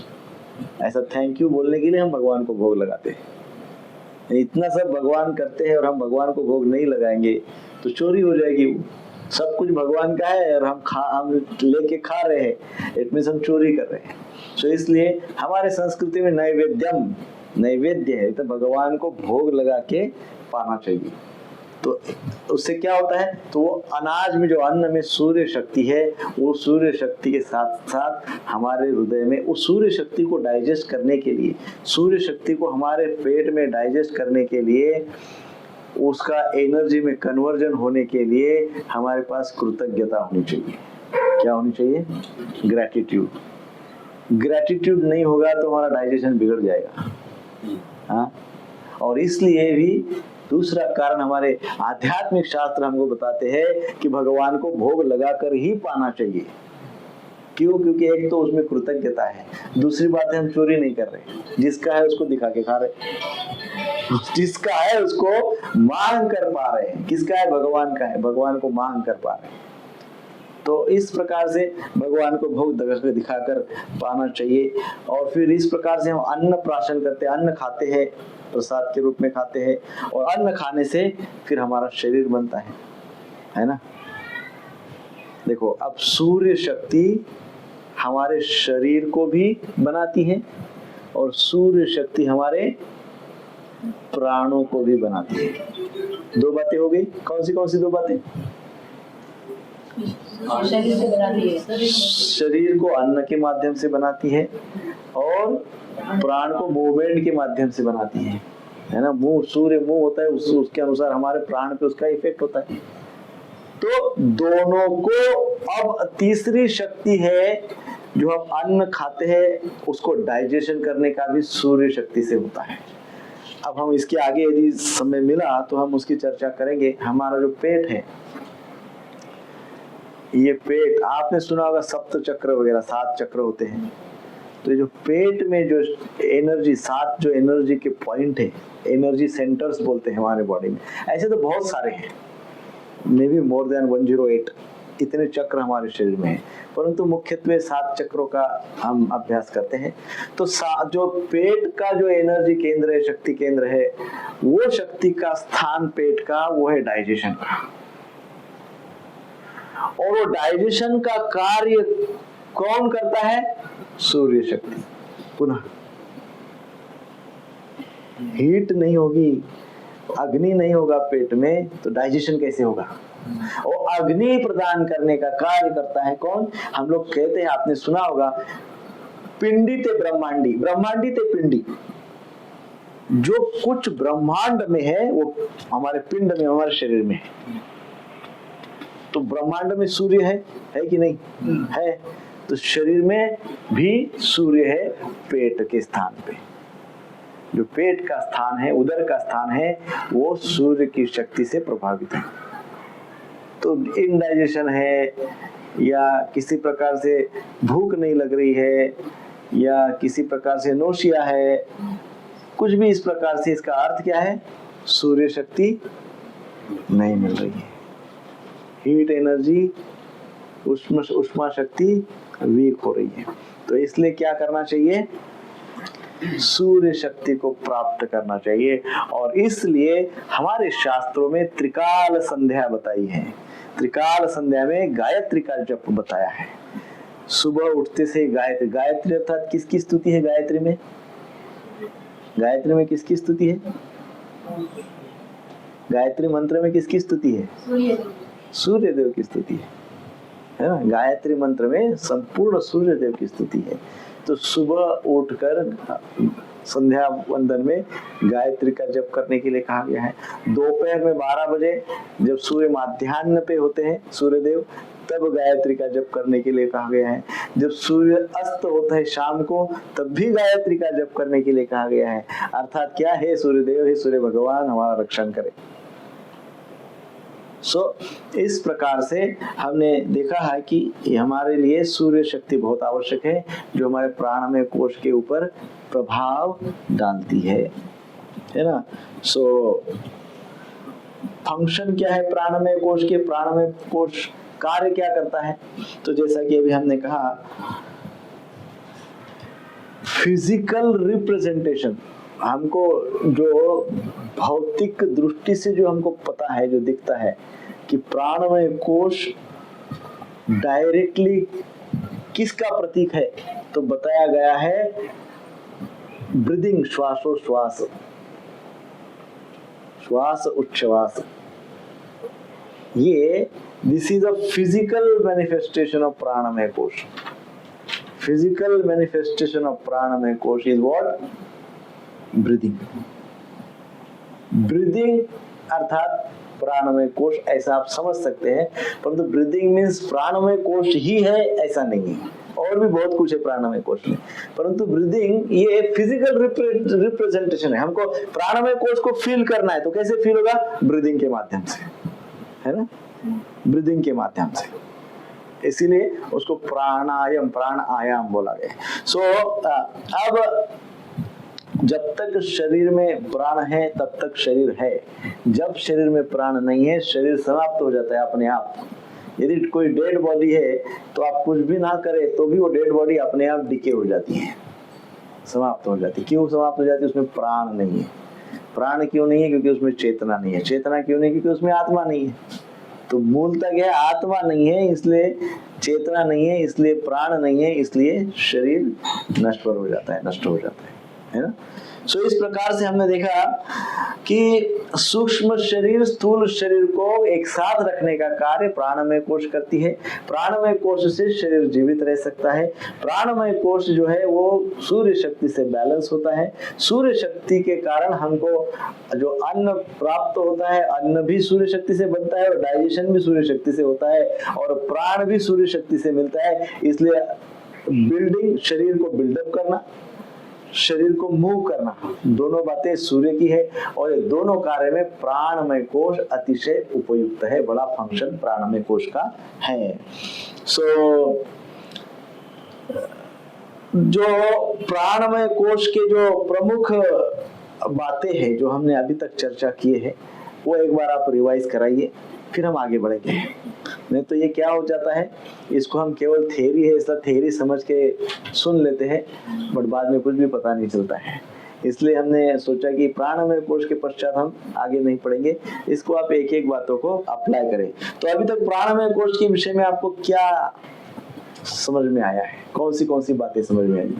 ऐसा थैंक यू बोलने के लिए हम भगवान को भोग लगाते हैं। इतना सब भगवान करते हैं और हम भगवान को भोग नहीं लगाएंगे तो चोरी हो जाएगी। सब कुछ भगवान का है और हम लेके खा रहे हैं, इट मींस हम चोरी कर रहे हैं। तो इसलिए हमारे संस्कृति में नैवेद्य है, तो भगवान को भोग लगा के पाना चाहिए। तो उससे क्या होता है? तो वो अनाज में जो अन्न में सूर्य शक्ति है, वो सूर्य शक्ति के साथ साथ हमारे हृदय में उस सूर्य शक्ति को डाइजेस्ट करने के लिए, सूर्य शक्ति को हमारे पेट में डाइजेस्ट करने के लिए, उसका एनर्जी में कन्वर्जन होने के लिए हमारे पास कृतज्ञता होनी चाहिए। क्या होनी चाहिए? ग्रेटिट्यूड नहीं होगा तो हमारा डाइजेशन बिगड़ जाएगा। हाँ, और इसलिए भी दूसरा कारण हमारे आध्यात्मिक शास्त्र हमको बताते हैं कि भगवान को भोग लगाकर ही पाना चाहिए। क्यों? क्योंकि एक तो उसमें कृतज्ञता है, दूसरी बात है हम चोरी नहीं कर रहे, जिसका है उसको दिखा के खा रहे, जिसका है उसको मांग कर पा रहे हैं। किसका है? भगवान का है, भगवान को मांग कर पा रहे हैं। तो इस प्रकार से भगवान को भोग दिखाकर पाना चाहिए। और फिर इस प्रकार से हम अन्न प्राशन करते हैं, अन्न खाते हैं, प्रसाद के रूप में खाते हैं और अन्न खाने से फिर हमारा शरीर बनता है ना? देखो, अब सूर्य शक्ति हमारे शरीर को भी बनाती है और सूर्य शक्ति हमारे प्राणों को भी बनाती है। 2 बातें हो गई। कौन सी 2 बातें? शरीर से बनाती है, शरीर को अन्न के माध्यम से बनाती है और प्राण को मूवमेंट के माध्यम से बनाती है ना? सूर्य मूव होता है, उसके अनुसार हमारे प्राण पे उसका इफेक्ट होता है। तो दोनों को, अब तीसरी शक्ति है जो हम अन्न खाते हैं उसको डाइजेशन करने का भी सूर्य शक्ति से होता है। अब हम इसके आगे यदि समय मिला तो हम उसकी चर्चा करेंगे। हमारा जो पेट है, ये पेट आपने सुना होगा सप्त चक्र वगैरह, 7 चक्र होते हैं। तो ये जो पेट में जो एनर्जी, 7 जो एनर्जी के पॉइंट है, एनर्जी सेंटर्स बोलते हैं हमारे बॉडी में, ऐसे तो बहुत सारे हैं, मे बी मोर देन 108 इतने चक्र हमारे शरीर में है, परंतु मुख्यत्वे 7 चक्रों का हम अभ्यास करते हैं। तो जो पेट का जो एनर्जी केंद्र है, शक्ति केंद्र है, वो शक्ति का स्थान पेट का वो है डाइजेशन का। और वो डाइजेशन का कार्य कौन करता है? सूर्य शक्ति। पुनः हीट नहीं होगी, अग्नि नहीं होगा पेट में, तो डाइजेशन कैसे होगा? और अग्नि प्रदान करने का कार्य करता है कौन? हम लोग कहते हैं, आपने सुना होगा, पिंडी ते ब्रह्मांडी, ब्रह्मांडी ते पिंडी। जो कुछ ब्रह्मांड में है वो हमारे पिंड में, हमारे शरीर में है। तो ब्रह्मांड में सूर्य है कि नहीं? है। तो शरीर में भी सूर्य है पेट के स्थान पे। जो पेट का स्थान है, उदर का स्थान है, वो सूर्य की शक्ति से प्रभावित है। तो इनडाइजेशन है, या किसी प्रकार से भूख नहीं लग रही है, या किसी प्रकार से नोशिया है, कुछ भी इस प्रकार से, इसका अर्थ क्या है? सूर्य शक्ति नहीं मिल रही है। हीट एनर्जी, उष्मा शक्ति वीक हो रही है। तो इसलिए क्या करना चाहिए? सूर्य शक्ति को प्राप्त करना चाहिए। और इसलिए हमारे शास्त्रों में त्रिकाल संध्या बताई है। त्रिकाल संध्या में गायत्री का जप बताया है। सुबह उठते से गायत्री, गायत्री अर्थात किसकी स्तुति है? गायत्री में, गायत्री में किसकी स्तुति है? गायत्री मंत्र में किसकी स्तुति है? सूर्य देव की स्तुति है ना। गायत्री मंत्र में संपूर्ण सूर्य देव की स्तुति है। तो सुबह उठकर संध्या वंदन में गायत्री का जप करने के लिए कहा गया है। दोपहर में 12 बजे जब सूर्य माध्याह्न पे होते हैं सूर्य देव, तब गायत्री का जप करने के लिए कहा गया है। जब सूर्य अस्त होता है शाम को, तब भी गायत्री का जप करने के लिए कहा गया है। अर्थात क्या है? सूर्य देव, हे सूर्य भगवान हमारा रक्षण करे। इस प्रकार से हमने देखा है कि हमारे लिए सूर्य शक्ति बहुत आवश्यक है, जो हमारे प्राणमय कोश के ऊपर प्रभाव डालती है ना। फंक्शन क्या है प्राणमय कोश के? प्राणमय कोश कार्य क्या करता है? तो जैसा कि अभी हमने कहा, फिजिकल रिप्रेजेंटेशन, हमको जो भौतिक दृष्टि से जो हमको पता है, जो दिखता है कि प्राणमय कोश डायरेक्टली किसका प्रतीक है, तो बताया गया है ब्रीदिंग, श्वासोश्वास, श्वास उच्छ्वास। ये this is a physical manifestation of प्राणमय कोश। फिजिकल मैनिफेस्टेशन ऑफ प्राणमय कोश इज व्हाट? ब्रीदिंग। ब्रीदिंग अर्थात प्राणमय कोश, ऐसा आप समझ सकते हैं, परंतु ब्रीदिंग मीन्स प्राणमय कोश ही है ऐसा नहीं है, और भी बहुत कुछ है प्राणमय कोश में। परंतु ब्रीदिंग ये फिजिकल रिप्रेजेंटेशन है। हमको प्राणमय कोश को फील करना है, तो कैसे फील होगा? ब्रीदिंग के माध्यम से, है ना, ब्रीदिंग के माध्यम से। इसीलिए उसको प्राणायाम, प्राण आयाम बोला गया। अब जब तक शरीर में प्राण है तब तक शरीर है। जब शरीर में प्राण नहीं है, शरीर समाप्त हो जाता है अपने आप। यदि कोई डेड बॉडी है तो आप कुछ भी ना करें तो भी वो डेड बॉडी अपने आप डिके हो जाती है, समाप्त हो जाती है। क्यों समाप्त हो जाती है? उसमें प्राण नहीं है। प्राण क्यों नहीं है? क्योंकि उसमें चेतना नहीं है। चेतना क्यों नहीं? क्योंकि उसमें आत्मा नहीं है। तो मूलतः क्या है? आत्मा नहीं है, इसलिए चेतना नहीं है, इसलिए प्राण नहीं है, इसलिए शरीर नश्वर हो जाता है, नष्ट हो जाता है ना। सो इस प्रकार से हमने देखा कि सूक्ष्म शरीर स्थूल शरीर को एक साथ रखने का कार्य प्राणमय कोश करती है। प्राणमय कोश से शरीर जीवित रह सकता है। प्राणमय कोश जो है वो सूर्य शक्ति से बैलेंस होता है। सूर्य शक्ति के कारण हमको जो अन्न प्राप्त होता है, अन्न भी सूर्य शक्ति से बनता है और डाइजेशन भी सूर्य शक्ति से होता है और प्राण भी सूर्य शक्ति से मिलता है। इसलिए बिल्डिंग, शरीर को बिल्डअप करना, शरीर को मूव करना, दोनों बातें सूर्य की है और ये दोनों कार्य में प्राणमय कोश अतिशय उपयुक्त है। बड़ा फंक्शन प्राणमय कोश का है। सो जो प्राणमय कोश के जो प्रमुख बातें हैं जो हमने अभी तक चर्चा किए हैं वो एक बार आप रिवाइज कराइए, फिर हम आगे बढ़ेंगे। नहीं तो ये क्या हो जाता है, इसको हम केवल थ्योरी है ऐसा थ्योरी समझ के सुन लेते हैं बट बाद में कुछ भी पता नहीं चलता है। इसलिए हमने सोचा कि प्राणमय कोश के पश्चात हम आगे नहीं पढ़ेंगे, इसको आप एक एक बातों को अप्लाई करें। तो अभी तक प्राणमय कोश के विषय में आपको क्या समझ में आया है, कौन सी बातें समझ में आई?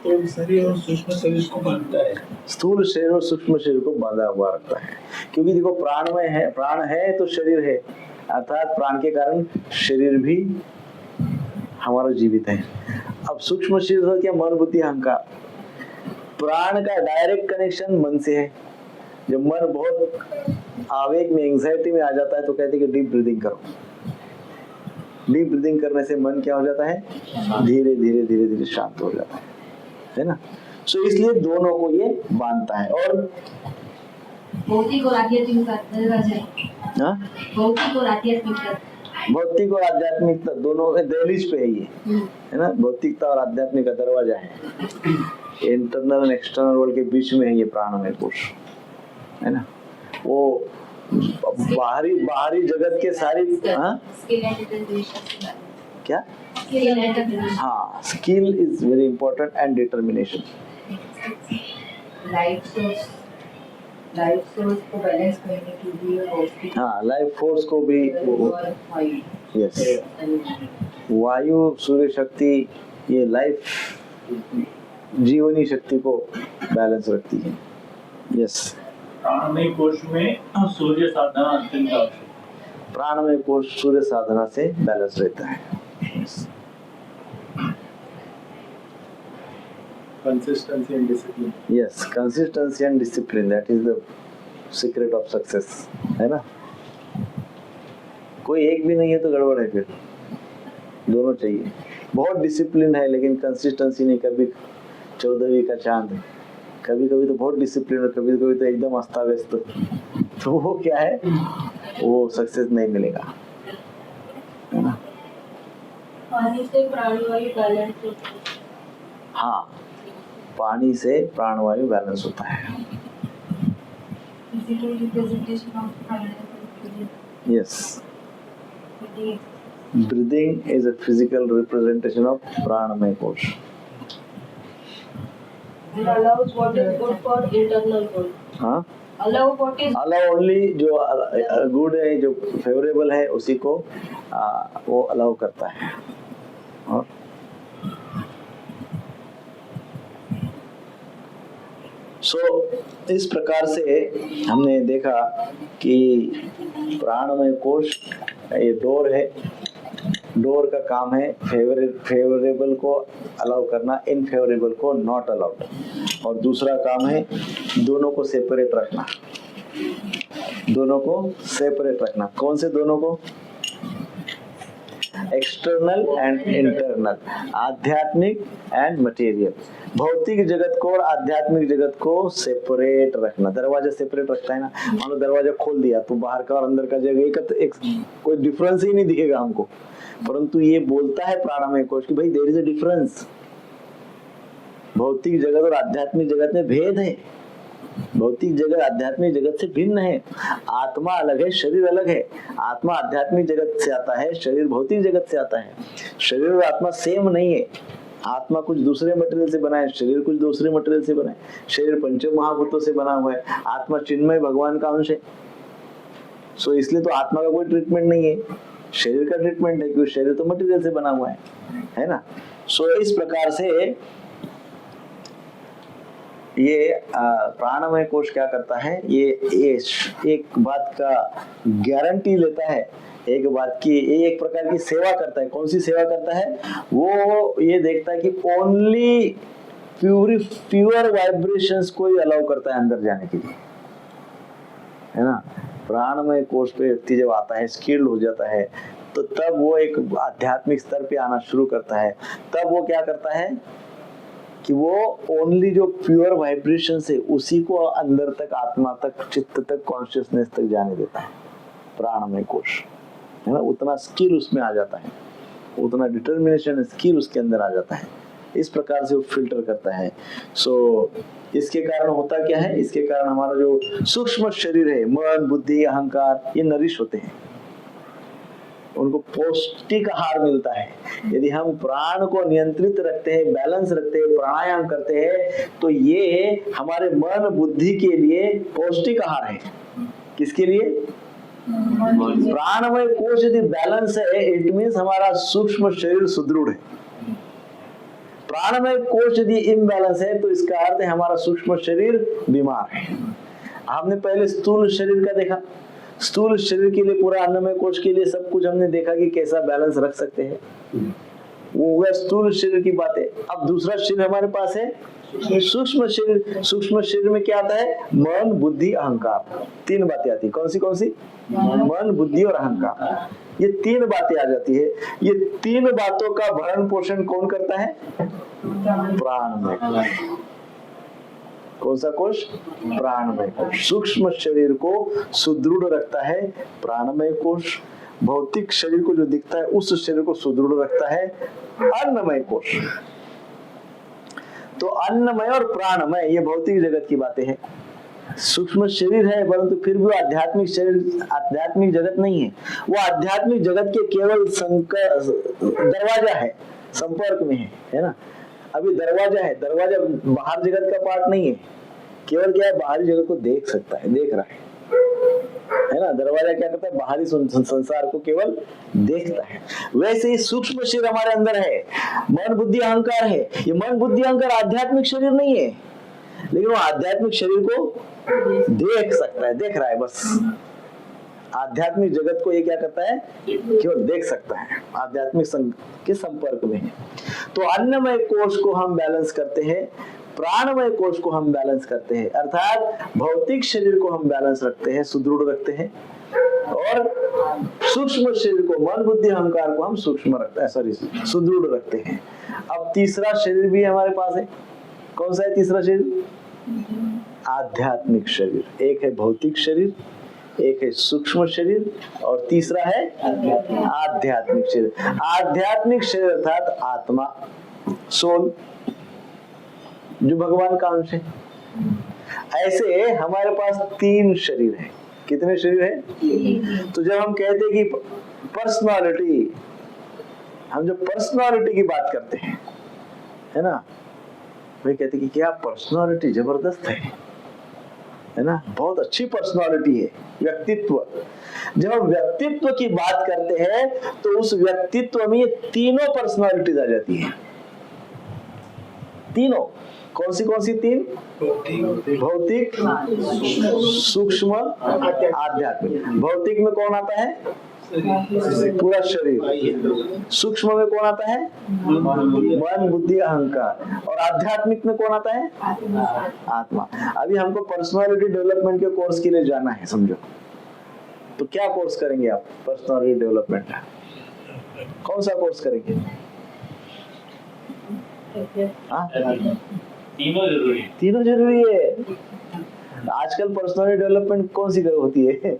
स्थूल शरीर और सूक्ष्म शरीर को बांधता है। स्थूल शरीर और सूक्ष्म शरीर को बांधा हुआ रखता है, क्योंकि देखो प्राणमय है, प्राण है तो शरीर है, अर्थात प्राण के कारण शरीर भी हमारा जीवित है। अब सूक्ष्म शरीर क्या, मन बुद्धि अहंकार। प्राण का डायरेक्ट कनेक्शन मन से है। जब मन बहुत आवेग में, एंजाइटी में आ जाता है तो कहते हैं कि डीप ब्रीदिंग करो। डीप ब्रीदिंग करने से मन क्या हो जाता है, धीरे धीरे शांत हो जाता है ना। सो इसलिए दोनों को ये बांधता है। और भौतिक और आध्यात्मिक भौतिक और आध्यात्मिकता दोनों दहलीज पे है ये, है ना। भौतिकता और आध्यात्मिक का दरवाजा है, इंटरनल एंड एक्सटर्नल वर्ल्ड के बीच में है ये प्राणमय कोश, है ना। वो बाहरी जगत के सारी क्या, हाँ, skill is very important and determination. Life source को बैलेंस करने के लिए, हाँ, लाइफ फोर्स को भी, यस, वायु, सूर्य शक्ति, ये लाइफ जीवनी शक्ति को बैलेंस रखती है। यस, प्राणमय कोश में सूर्य साधना अत्यंत आवश्यक। प्राणमय कोश सूर्य साधना से बैलेंस रहता है। Consistency and discipline. Yes, consistency and discipline, that is the secret of success, है ना। कोई एक भी नहीं है तो गड़बड़ है, फिर दोनों चाहिए। बहुत डिसिप्लिन है लेकिन कंसिस्टेंसी नहीं, कभी 14वीं का चांद, कभी कभी तो बहुत डिसिप्लिन और कभी कभी तो एकदम अस्ता व्यस्त, तो वो क्या है, वो सक्सेस नहीं मिलेगा, है ना। पानी से प्राणवायु बैलेंस होता है। हाँ, पानी से प्राणवायु बैलेंस होता है। Physical representation of प्राणवायु। Yes, breathing is a physical representation of pranamaya kosh. It allows what is good for internal good. हाँ, Allow what is allow only जो गुड है, जो फेवरेबल है उसी को वो अलाउ करता है। और इस प्रकार से हमने देखा कि प्राणमय कोश ये डोर है, डोर का काम है फेवरेबल को अलाउ करना, इनफेवरेबल को नॉट अलाउड, और दूसरा काम है दोनों को सेपरेट रखना, दोनों को सेपरेट रखना। कौन से दोनों को? एक्सटर्नल एंड इंटरनल, आध्यात्मिक एंड मटेरियल। भौतिक जगत को और आध्यात्मिक जगत को सेपरेट रखना। दरवाजा सेपरेट रखता है ना, मान लो दरवाजा खोल दिया तो बाहर का और अंदर का जगह एक कोई डिफरेंस ही नहीं दिखेगा हमको, परंतु ये बोलता है प्राणमय कोश कि भाई देयर इज अ डिफरेंस। भौतिक जगत और आध्यात्मिक जगत में भेद है, भौतिक जगत आध्यात्मिक जगत से भिन्न है। आत्मा अलग है, शरीर अलग है। आत्मा आध्यात्मिक जगत से आता है, शरीर भौतिक जगत से आता है। शरीर और आत्मा सेम नहीं है। आत्मा कुछ दूसरे मटेरियल से बना है, शरीर कुछ दूसरे मटेरियल से बना है। शरीर पंच महाभूतों से बना हुआ है, आत्मा चिन्मय भगवान का अंश है। सो इसलिए तो आत्मा का कोई ट्रीटमेंट नहीं है, शरीर का ट्रीटमेंट है, क्योंकि शरीर तो मटेरियल से बना हुआ है ना। सो इस प्रकार से ये प्राणमय कोश क्या करता है, ये एक बात का गारंटी लेता है, एक बात की, ये एक प्रकार की सेवा करता है। कौन सी सेवा करता है? वो ये देखता है कि ओनली प्योर वाइब्रेशंस को ही अलाउ करता है अंदर जाने के लिए, है ना। प्राणमय कोश पे व्यक्ति जब आता है, स्किल्ड हो जाता है, तो तब वो एक आध्यात्मिक स्तर पे आना शुरू करता है। तब वो क्या करता है कि वो ओनली जो प्योर वाइब्रेशन है उसी को अंदर तक, आत्मा तक, चित्त तक, कॉन्शियसनेस तक जाने देता है। प्राणमय कोश, है ना, उतना स्किल उसमें आ जाता है, उतना डिटर्मिनेशन, स्किल उसके अंदर आ जाता है। इस प्रकार से वो फिल्टर करता है। सो इसके कारण होता क्या है, इसके कारण हमारा जो सूक्ष्म शरीर है, मन, बुद्धि, अहंकार, ये नरिश होते हैं, उनको पौष्टिक आहार मिलता है। यदि हम प्राण को नियंत्रित रखते हैं, बैलेंस रखते हैं, प्राणायाम करते हैं, तो ये हमारे मन बुद्धि के लिए पौष्टिक आहार है। किसके लिए? प्राणमय कोश यदि बैलेंस है, इट मीन्स हमारा सूक्ष्म शरीर सुदृढ़ है। प्राणमय कोश यदि इम्बैलेंस है, तो इसका अर्थ है हमारा सूक्ष्म शरीर बीमार है। हमने पहले स्थूल शरीर का देखा, स्थूल शरीर के लिए, पूरा अन्नमय कोश के लिए सब कुछ हमने देखा कि कैसा बैलेंस रख सकते हैं, वो हो गया स्थूल शरीर की बातें। अब दूसरा शरीर हमारे पास है सूक्ष्म शरीर। सूक्ष्म शरीर में क्या आता है? मन, बुद्धि, अहंकार, तीन बातें आती है। कौन सी? मन, बुद्धि और अहंकार, ये तीन बातें आ जाती है। ये तीन बातों का भरण पोषण कौन करता है? प्राणमय कोश। कौन सा कोश? प्राणमय कोश। सूक्ष्म शरीर को सुदृढ़ रखता है प्राणमय कोश। भौतिक शरीर को जो दिखता है उस शरीर को सुदृढ़ रखता है अन्नमय कोश। तो अन्नमय और प्राणमय ये भौतिक जगत की बातें हैं। सूक्ष्म शरीर है, परंतु फिर भी वो आध्यात्मिक शरीर, आध्यात्मिक जगत नहीं है। वो आध्यात्मिक जगत के केवल दरवाजा है, संपर्क में है ना। अभी दरवाजा है, दरवाजा बाहर जगत का पार्ट नहीं है। केवल क्या है? बाहरी जगत को देख सकता है, देख रहा है ना। दरवाजा क्या करता है? बाहरी संसार को केवल देखता है। वैसे ही सूक्ष्म शरीर हमारे अंदर है, मन, बुद्धि, अहंकार है। ये मन, बुद्धि, अहंकार आध्यात्मिक शरीर नहीं है, लेकिन वो आध्यात्मिक शरीर को देख सकता है, देख रहा है बस। आध्यात्मिक जगत को ये क्या करता है? केवल देख सकता है, आध्यात्मिक के संपर्क में है। तो अन्नमय कोश को हम बैलेंस करते हैं, प्राणमय कोश को हम बैलेंस करते हैं, अर्थात भौतिक शरीर को हम बैलेंस रखते हैं, सुदृढ़ रखते हैं, और सूक्ष्म शरीर को, मन, बुद्धि, अहंकार को हम सूक्ष्म रखते हैं, सॉरी, सुदृढ़ रखते हैं। अब तीसरा शरीर भी हमारे पास है। कौन सा है तीसरा शरीर? आध्यात्मिक शरीर। एक है भौतिक शरीर, एक है सूक्ष्म शरीर, और तीसरा है आध्यात्मिक शरीर। आध्यात्मिक शरीर अर्थात आत्मा, सोल, जो भगवान का अंश है। ऐसे हमारे पास तीन शरीर है। कितने शरीर है? तो जब हम कहते हैं कि पर्सनालिटी, हम जो पर्सनालिटी की बात करते हैं, है ना, वे कहते हैं कि क्या पर्सनालिटी जबरदस्त है ना, बहुत अच्छी पर्सनालिटी है, व्यक्तित्व। जब हम व्यक्तित्व की बात करते हैं तो उस व्यक्तित्व में ये तीनों पर्सनालिटीज आ जाती है। तीनों कौन सी तीन? भौतिक, सूक्ष्म, आध्यात्मिक। भौतिक में कौन आता है? पूरा शरीर। सूक्ष्म में कौन आता है? मन, बुद्धि, अहंकार। और आध्यात्मिक में कौन आता है? आत्मा। अभी हमको पर्सनालिटी डेवलपमेंट के कोर्स के लिए जाना है, समझो। तो क्या कोर्स करेंगे आप पर्सनालिटी डेवलपमेंट का? कौन सा कोर्स करेंगे? तीनों जरूरी है। आजकल पर्सनालिटी डेवलपमेंट कौन सी होती है?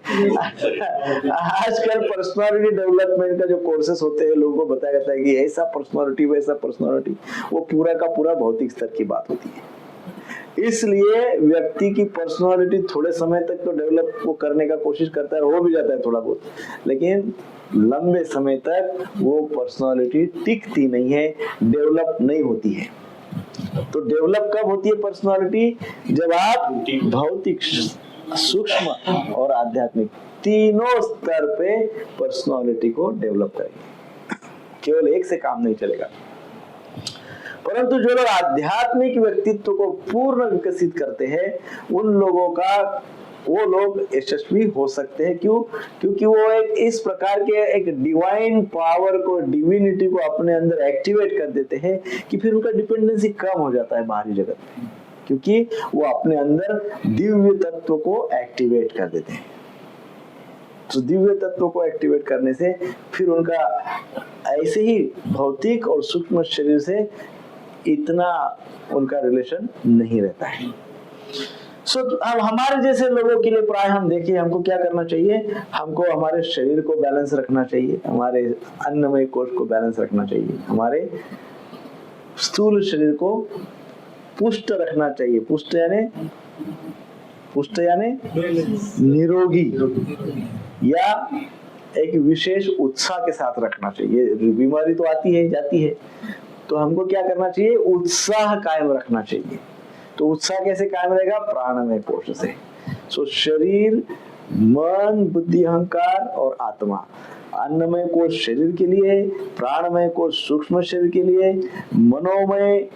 आजकल पर्सनालिटी डेवलपमेंट का जो कोर्सेस होते हैं, लोगों को बताया जाता है कि ऐसा पर्सनालिटी, वैसा पर्सनालिटी, वो पूरा का पूरा भौतिक स्तर की बात होती है। इसलिए व्यक्ति की पर्सनालिटी थोड़े समय तक तो डेवलप वो करने का कोशिश करता है, हो भी जाता है थोड़ा बहुत, लेकिन लंबे समय तक वो पर्सनालिटी टिकती नहीं है, डेवलप नहीं होती है। तो डेवलप कब होती है पर्सनालिटी? जब आप भौतिक, सूक्ष्म और आध्यात्मिक तीनों स्तर पे पर्सनालिटी को डेवलप करेंगे। केवल एक से काम नहीं चलेगा। परंतु जो लोग आध्यात्मिक व्यक्तित्व को पूर्ण विकसित करते हैं उन लोगों का वो लोग यशस्वी हो सकते हैं। क्यों? क्योंकि वो एक इस प्रकार के एक डिवाइन पावर को, डिविनिटी को अपने अंदर एक्टिवेट कर देते हैं कि फिर उनका डिपेंडेंसी कम हो जाता है बाहरी जगत में, क्योंकि वो अपने अंदर दिव्य तत्व को एक्टिवेट कर देते हैं। तो दिव्य तत्व को एक्टिवेट करने से फिर उनका ऐसे ही भौतिक और सूक्ष्म शरीर से इतना उनका रिलेशन नहीं रहता है। अब हमारे जैसे लोगों के लिए प्राय हम देखिए हमको क्या करना चाहिए, हमको हमारे शरीर को बैलेंस रखना चाहिए, हमारे अन्नमय कोश को बैलेंस रखना चाहिए, हमारे स्थूल शरीर को पुष्ट रखना चाहिए। पुष्ट यानी निरोगी या एक विशेष उत्साह के साथ रखना चाहिए। बीमारी तो आती है जाती है, तो हमको क्या करना चाहिए, उत्साह कायम रखना चाहिए। तो उत्साह कैसे कायम रहेगा? प्राणमय कोश से। सो शरीर, मन, बुद्धि, अहंकार और आत्मा। अन्नमय कोश शरीर के लिए, प्राणमय कोश सूक्ष्म शरीर के लिए, मनोमय,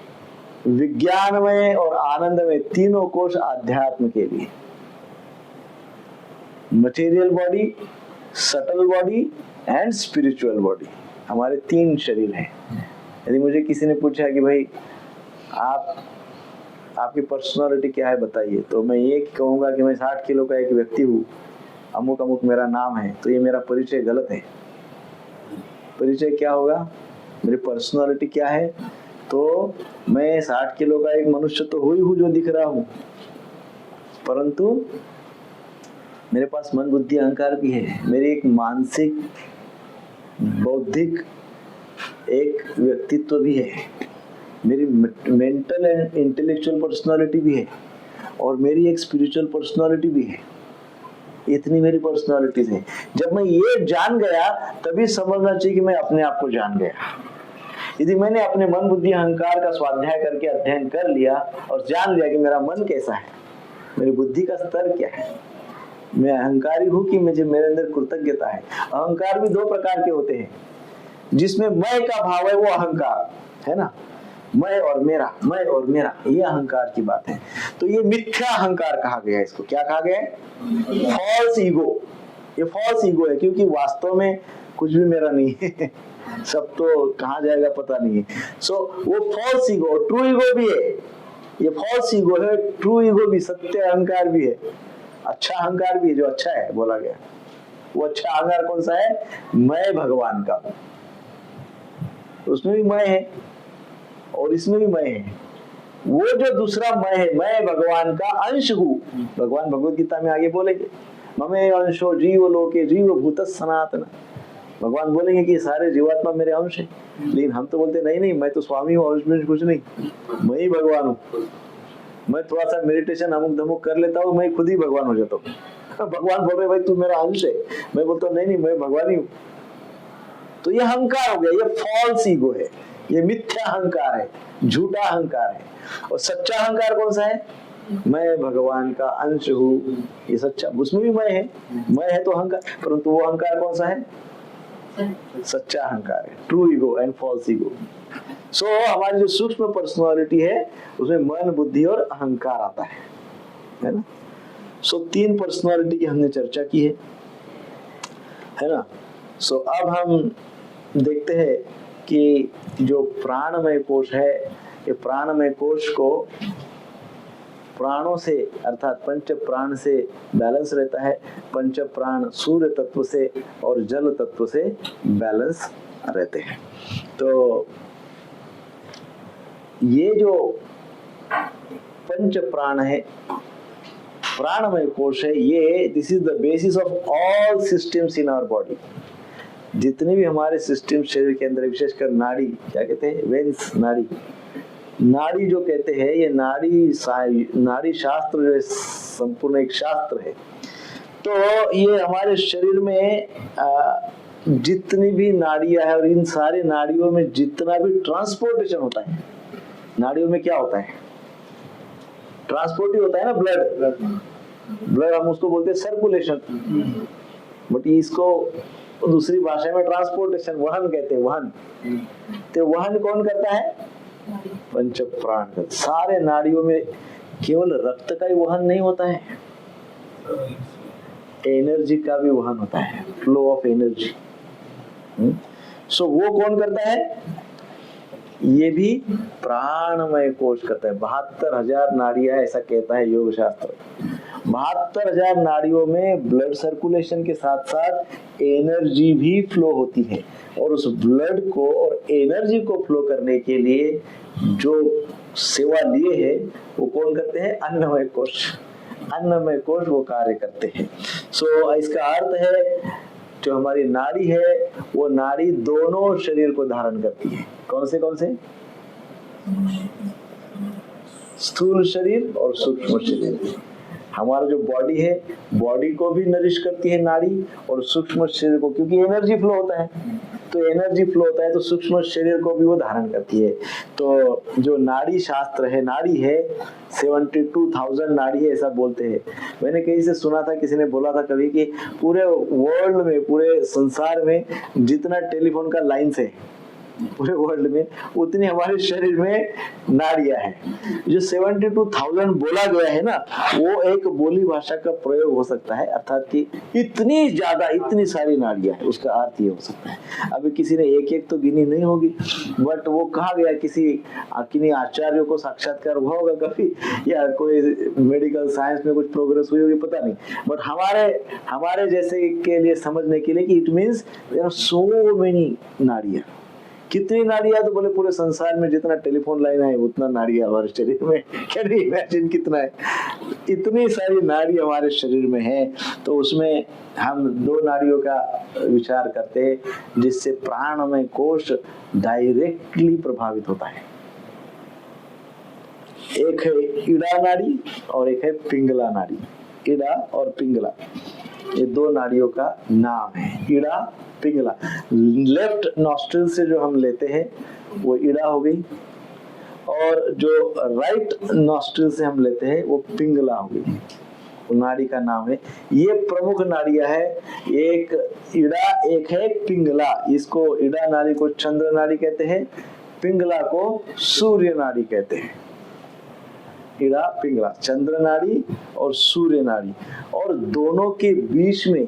विज्ञानमय और आनंदमय तीनों कोश आध्यात्म के लिए। Material body, subtle body and spiritual body, हमारे तीन शरीर हैं। यदि मुझे किसी ने पूछा कि भाई आपकी पर्सनालिटी क्या है बताइए, तो मैं ये कहूंगा कि मैं 60 किलो का एक व्यक्ति हूँ, अमुक अमुक मेरा नाम है, तो ये मेरा परिचय गलत है। परिचय क्या होगा? मेरी पर्सनालिटी क्या है? तो मैं 60 किलो का एक मनुष्य तो हुई हूँ जो दिख रहा हूँ, परंतु मेरे पास मन, बुद्धि, अहंकार भी है। मेरी एक मानसिक, बौद्धिक एक व्यक्तित्व भी है, मेरी मेंटल एंड इंटेलेक्चुअल पर्सनालिटी भी है, और मेरी एक स्पिरिचुअल पर्सनालिटी भी है। इतनी मेरी पर्सनालिटीज है। जब मैं ये जान गया तभी समझना चाहिए कि मैं अपने आप को जान गया। यदि मैंने अपने मन, बुद्धि, अहंकार का स्वाध्याय करके अध्ययन कर लिया और जान लिया कि मेरा मन कैसा है, मेरी बुद्धि का स्तर क्या है, मैं अहंकारी हूँ कि मुझे मेरे अंदर कृतज्ञता है। अहंकार भी दो प्रकार के होते हैं, जिसमें मैं का भाव है वो अहंकार है ना, मैं और मेरा, मैं और मेरा, ये अहंकार की बात है। तो ये मिथ्या अहंकार कहा गया है। इसको क्या कहा गया है? False ego. ये फॉल्स ईगो है, क्योंकि वास्तव में कुछ भी मेरा नहीं है, सब तो कहाँ जाएगा पता नहीं है। सो वो फॉल्स ईगो, ट्रू ईगो भी है। ये फॉल्स ईगो है, ट्रू ईगो भी, सत्य अहंकार भी है, अच्छा अहंकार भी है, जो अच्छा है बोला गया। वो अच्छा अहंकार कौन सा है? मैं भगवान का, उसमें भी मैं है और इसमें भी मैं है। वो जो दूसरा मैं है, मैं भगवान का अंश हूँ। भगवान भगवत गीता में आगे बोलेंगे, ममे अंशो जीव लोके जीव भूत सनातन। भगवान बोलेंगे कि सारे जीवात्मा मेरे अंश है, लेकिन हम तो बोलते नहीं नहीं, मैं तो स्वामी हूँ, अंश में कुछ नहीं, मैं ही भगवान हूँ। मैं थोड़ा सा मेडिटेशन अमुक धमुक कर लेता हूँ, मैं खुद ही भगवान हो जाता हूँ। भगवान बोल रहे भाई तू मेरा अंश है, मैं बोलता हूँ नहीं नहीं, मैं भगवान ही हूँ। तो ये अहंकार हो गया, ये फॉल्स ईगो है, ये मिथ्या अहंकार है, झूठा अहंकार है। और सच्चा अहंकार कौन सा है? मैं भगवान का अंश हूँ, ये सच्चा, उसमें भी मैं है तो अहंकार, परंतु वो अहंकार कौन सा है? सच्चा अहंकार है, true ego and false ego. So हमारी जो सूक्ष्म पर्सनालिटी है उसमें मन, बुद्धि और अहंकार आता है ना। सो तीन पर्सनालिटी की हमने चर्चा की है ना। सो अब हम देखते हैं कि जो प्राणमय कोश है, ये प्राणमय कोश को प्राणों से अर्थात पंच प्राण से बैलेंस रहता है। पंच प्राण सूर्य तत्व से और जल तत्व से बैलेंस रहते हैं। तो ये जो पंच प्राण है, प्राणमय कोश है, ये this is the basis of all systems in our body. जितने भी हमारे सिस्टम शरीर के अंदर, विशेषकर नाड़ी, क्या कहते हैं, वेन्स, नाड़ी जो कहते हैं, ये नाड़ी शास्त्र जो है संपूर्ण एक शास्त्र है। तो ये हमारे शरीर में जितनी भी नाड़ियां है और इन सारे नाड़ियों में जितना भी ट्रांसपोर्टेशन होता है, नाड़ियों में क्या होता है? ट्रांसपोर्ट ही होता है ना, ब्लड हम उसको बोलते हैं सर्कुलेशन, बट इसको दूसरी भाषा में ट्रांसपोर्टेशन, वहन कहते हैं, वहन। तो वहन कौन करता है? पंच प्राण। सारे नाड़ियों में केवल रक्त का ही वहन नहीं होता है, एनर्जी का भी वहन होता है, फ्लो ऑफ एनर्जी। सो वो कौन करता है? ये भी प्राणमय कोश करता है। 72,000 नाड़ियां ऐसा कहता है योग शास्त्र। 72,000 नाड़ियों में ब्लड सर्कुलेशन के साथ साथ एनर्जी भी फ्लो होती है, और उस ब्लड को और एनर्जी को फ्लो करने के लिए जो सेवा लिए है वो कौन करते हैं? अन्नमय कोश। अन्नमय कोश वो कार्य करते हैं। सो इसका अर्थ है जो हमारी नाड़ी है वो नाड़ी दोनों शरीर को धारण करती है। कौन से? स्थूल शरीर और सूक्ष्म शरीर। हमारा जो बॉडी है, बॉडी को भी नरिश करती है नाड़ी, और सूक्ष्म शरीर को, क्योंकि एनर्जी फ्लो होता है, तो एनर्जी फ्लो होता है तो सूक्ष्म शरीर को भी वो धारण करती है। तो जो नाड़ी शास्त्र है, नाड़ी है 72,000 नाड़ी है ऐसा बोलते हैं। मैंने कहीं से सुना था, किसी ने बोला था कभी कि पूरे वर्ल्ड में, पूरे संसार में जितना टेलीफोन का लाइन्स है पूरे वर्ल्ड में, उतनी हमारे शरीर में नाड़ियां हैं। जो 72,000 बोला गया है ना, वो एक बोली भाषा का प्रयोग हो सकता है, अर्थात कि इतनी ज्यादा, इतनी सारी नाड़ियां हैं, उसका अर्थ ये हो सकता है। अभी किसी ने एक एक तो गिनी नहीं होगी, बट वो कहा गया, किन्हीं आचार्यों को साक्षात्कार हुआ होगा कभी, या कोई मेडिकल साइंस में कुछ प्रोग्रेस हुई होगी, पता नहीं। बट हमारे जैसे के लिए समझने के लिए कि it means there are so many नाड़ियां। कितनी नाड़ियां? तो बोले पूरे संसार में जितना टेलीफोन लाइन है उतना नाड़ियां हमारे शरीर में। कैन यू इमेजिन कितना है? इतनी सारी नाड़ी हमारे शरीर में है। तो उसमें हम 2 नाड़ियों का विचार करते हैं जिससे प्राणमय कोश डायरेक्टली प्रभावित होता है। एक है इड़ा नाड़ी और एक है पिंगला नाड़ी। इड़ा और पिंगला, ये 2 नाड़ियों का नाम है, इड़ा पिंगला। लेफ्ट नॉस्ट्रिल से जो हम लेते हैं वो इड़ा हो गई, और जो राइट नॉस्ट्रिल से हम लेते हैं वो पिंगला हो गई। वो नाड़ी का नाम है। ये प्रमुख नाड़ियां है, एक इड़ा, एक है पिंगला। इसको इड़ा नाड़ी को चंद्र नाड़ी कहते हैं, पिंगला को सूर्य नाड़ी कहते हैं। इड़ा पिंगला, चंद्र नाड़ी और सूर्य नाड़ी। और दोनों के बीच में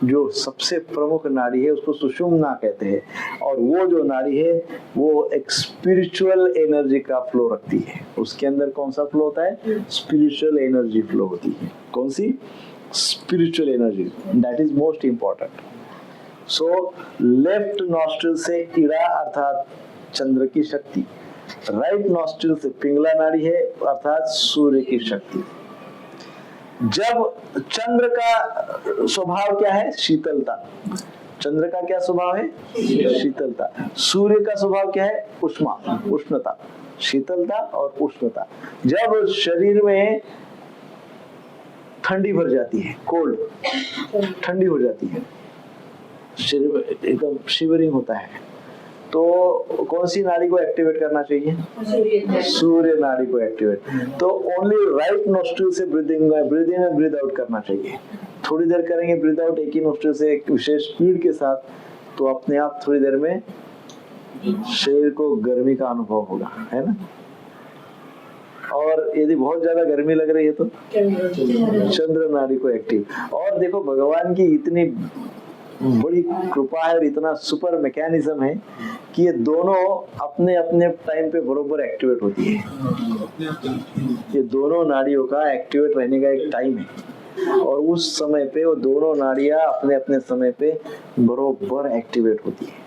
जो सबसे प्रमुख नाड़ी है उसको सुषुम्ना कहते हैं। और वो जो नाड़ी है वो एक स्पिरिचुअल एनर्जी का फ्लो रखती है। उसके अंदर कौन सा फ्लो होता है? स्पिरिचुअल एनर्जी फ्लो होती है। कौन सी? Spiritual energy, that is most important. So left nostril से इड़ा अर्थात चंद्र की शक्ति, राइट नॉस्ट्रिल से पिंगला नाड़ी है अर्थात सूर्य की शक्ति। जब चंद्र का स्वभाव क्या है? शीतलता। चंद्र का क्या स्वभाव है? शीतलता। सूर्य का स्वभाव क्या है? उष्णता। शीतलता और उष्णता। जब शरीर में ठंडी भर जाती है, कोल्ड, ठंडी हो जाती है, शरीर में एकदम शिवरिंग होता है, तो कौन सी नाड़ी को एक्टिवेट करना चाहिए? सूर्य नाड़ी को एक्टिवेट। तो ओनली राइट नोस्ट्रिल से breathe in and breathe out करना चाहिए। थोड़ी देर करेंगे ब्रीद आउट एक ही नोस्ट्रिल से एक विशेष स्पीड के साथ, तो अपने आप थोड़ी देर में शरीर को गर्मी का अनुभव होगा, है ना। और यदि बहुत ज्यादा गर्मी लग रही है तो चंद्र नाड़ी को एक्टिव। और देखो भगवान की इतनी बड़ी कृपा है और इतना सुपर मैकेनिज्म है कि ये दोनों अपने अपने टाइम पे बरोबर एक्टिवेट होती है। ये दोनों नाड़ियों का एक्टिवेट रहने का एक टाइम है, और उस समय पे वो दोनों नाड़ियां अपने अपने समय पे बरोबर एक्टिवेट होती है।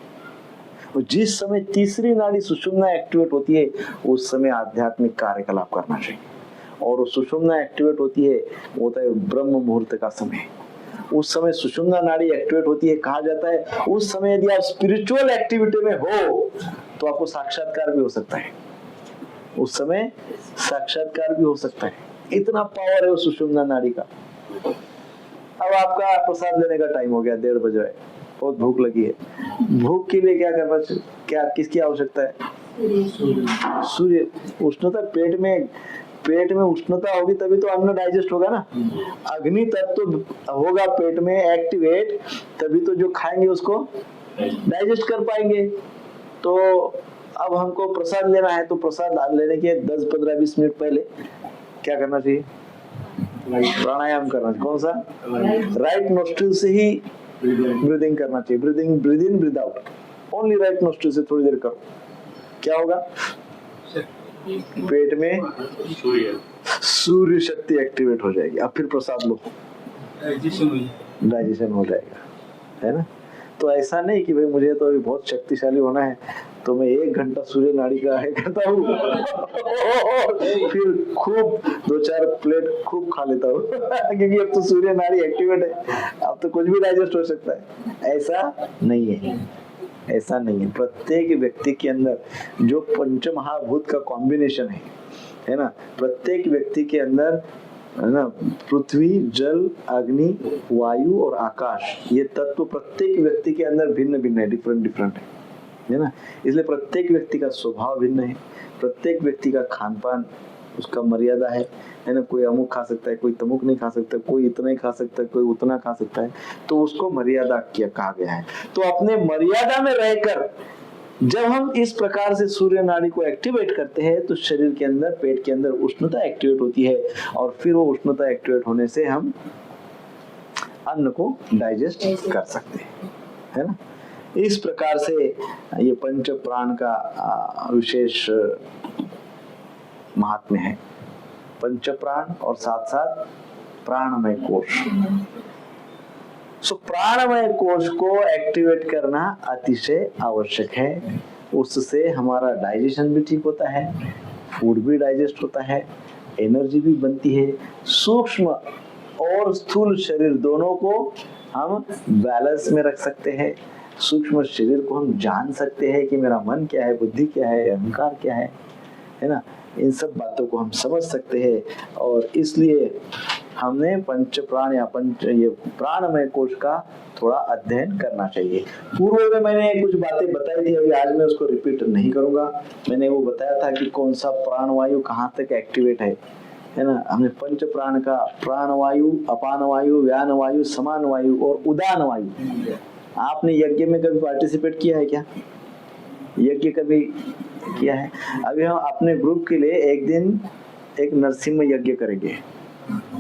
और जिस समय तीसरी नाड़ी सुषुम्ना एक्टिवेट होती है उस समय आध्यात्मिक कार्यकलाप करना चाहिए। और वो सुषुम्ना एक्टिवेट होती है, वो होता है ब्रह्म मुहूर्त का समय। उस समय सुषुम्ना नाड़ी एक्टिवेट होती है। कहा जाता है उस समय यदि आप स्पिरिचुअल एक्टिविटी में हो तो आपको साक्षात्कार भी हो सकता है। उस समय साक्षात्कार भी हो सकता है, इतना पावर है उस सुषुम्ना नाड़ी का। अब आपका प्रसाद लेने का टाइम हो गया, 1:30 बज रहा है, बहुत भूख लगी है। भूख के लिए क्या करना चाहिए? क्या किसकी आवश्यकता है? सूर्य। उष्णता पेट में उष्णता होगी तभी तो अन्न डाइजेस्ट होगा ना। अग्नि तत्व होगा पेट में एक्टिवेट, तभी तो जो खाएंगे उसको डाइजेस्ट कर पाएंगे। तो अब हमको प्रसाद लेना है तो प्रसाद लेने के 10-15-20 मिनट पहले क्या करना चाहिए? प्राणायाम करना चाहिए। कौन सा? राइट नोस्ट्रिल से ही ब्रीदिंग करना चाहिए। Breathing, breathe in breathe out, only right nostril से थोड़ी देर करो। क्या होगा? पेट में सूर्य शक्ति एक्टिवेट हो जाएगी। अब फिर प्रसाद लो, डाइजेशन हो जाएगा, है ना। तो ऐसा नहीं कि भाई मुझे तो अभी बहुत शक्तिशाली होना है तो मैं 1 घंटा सूर्य नाड़ी का है करता हूँ फिर खूब 2-4 प्लेट खूब खा लेता हूँ क्योंकि अब तो सूर्य नाड़ी एक्टिवेट है, अब तो कुछ भी डाइजेस्ट हो सकता है। ऐसा नहीं है, ऐसा नहीं है। प्रत्येक व्यक्ति के अंदर जो पंच महाभूत का कॉम्बिनेशन है ना, प्रत्येक व्यक्ति के अंदर, है ना, पृथ्वी, जल, अग्नि, वायु और आकाश, ये तत्व प्रत्येक व्यक्ति के अंदर भिन्न भिन्न है, डिफरेंट है ना। इसलिए प्रत्येक व्यक्ति का स्वभाव भिन्न है, प्रत्येक व्यक्ति का खान पान उसका मर्यादा है ना। कोई अमुक खा सकता है, कोई तमुक नहीं खा सकता, कोई इतना ही खा सकता है, कोई उतना खा सकता है, तो उसको मर्यादा कहा गया है। तो अपने मर्यादा में रहकर जब हम इस प्रकार से सूर्य नाड़ी को एक्टिवेट करते हैं तो शरीर के अंदर, पेट के अंदर उष्णता एक्टिवेट होती है और फिर वो उष्णता एक्टिवेट होने से हम अन्न को डाइजेस्ट कर सकते हैं, है ना। इस प्रकार से ये पंच प्राण का विशेष महात्म्य है। पंच प्राण और साथ साथ प्राणमय कोश। सो प्राणमय कोश को एक्टिवेट करना अतिशय आवश्यक है। उससे हमारा डाइजेशन भी ठीक होता है, फूड भी डाइजेस्ट होता है, एनर्जी भी बनती है। सूक्ष्म और स्थूल शरीर दोनों को हम बैलेंस में रख सकते हैं। सूक्ष्म शरीर को हम जान सकते हैं कि मेरा मन क्या है, बुद्धि क्या है, अहंकार क्या है ना। इन सब बातों को हम समझ सकते हैं और इसलिए हमने पंच प्राण या ये प्राणमय कोश का थोड़ा अध्ययन करना चाहिए। पूर्व में मैंने कुछ बातें बताई थी, अभी आज मैं उसको रिपीट नहीं करूंगा। मैंने वो बताया था कि कौन सा प्राण वायु कहाँ तक एक्टिवेट है ना। हमने पंच प्राण का प्राण वायु, अपान वायु, व्यान वायु, समान वायु और उदान वायु। आपने यज्ञ में कभी पार्टिसिपेट किया है क्या? यज्ञ कभी किया है? अभी हम अपने ग्रुप के लिए एक दिन एक नरसिम्हा यज्ञ करेंगे।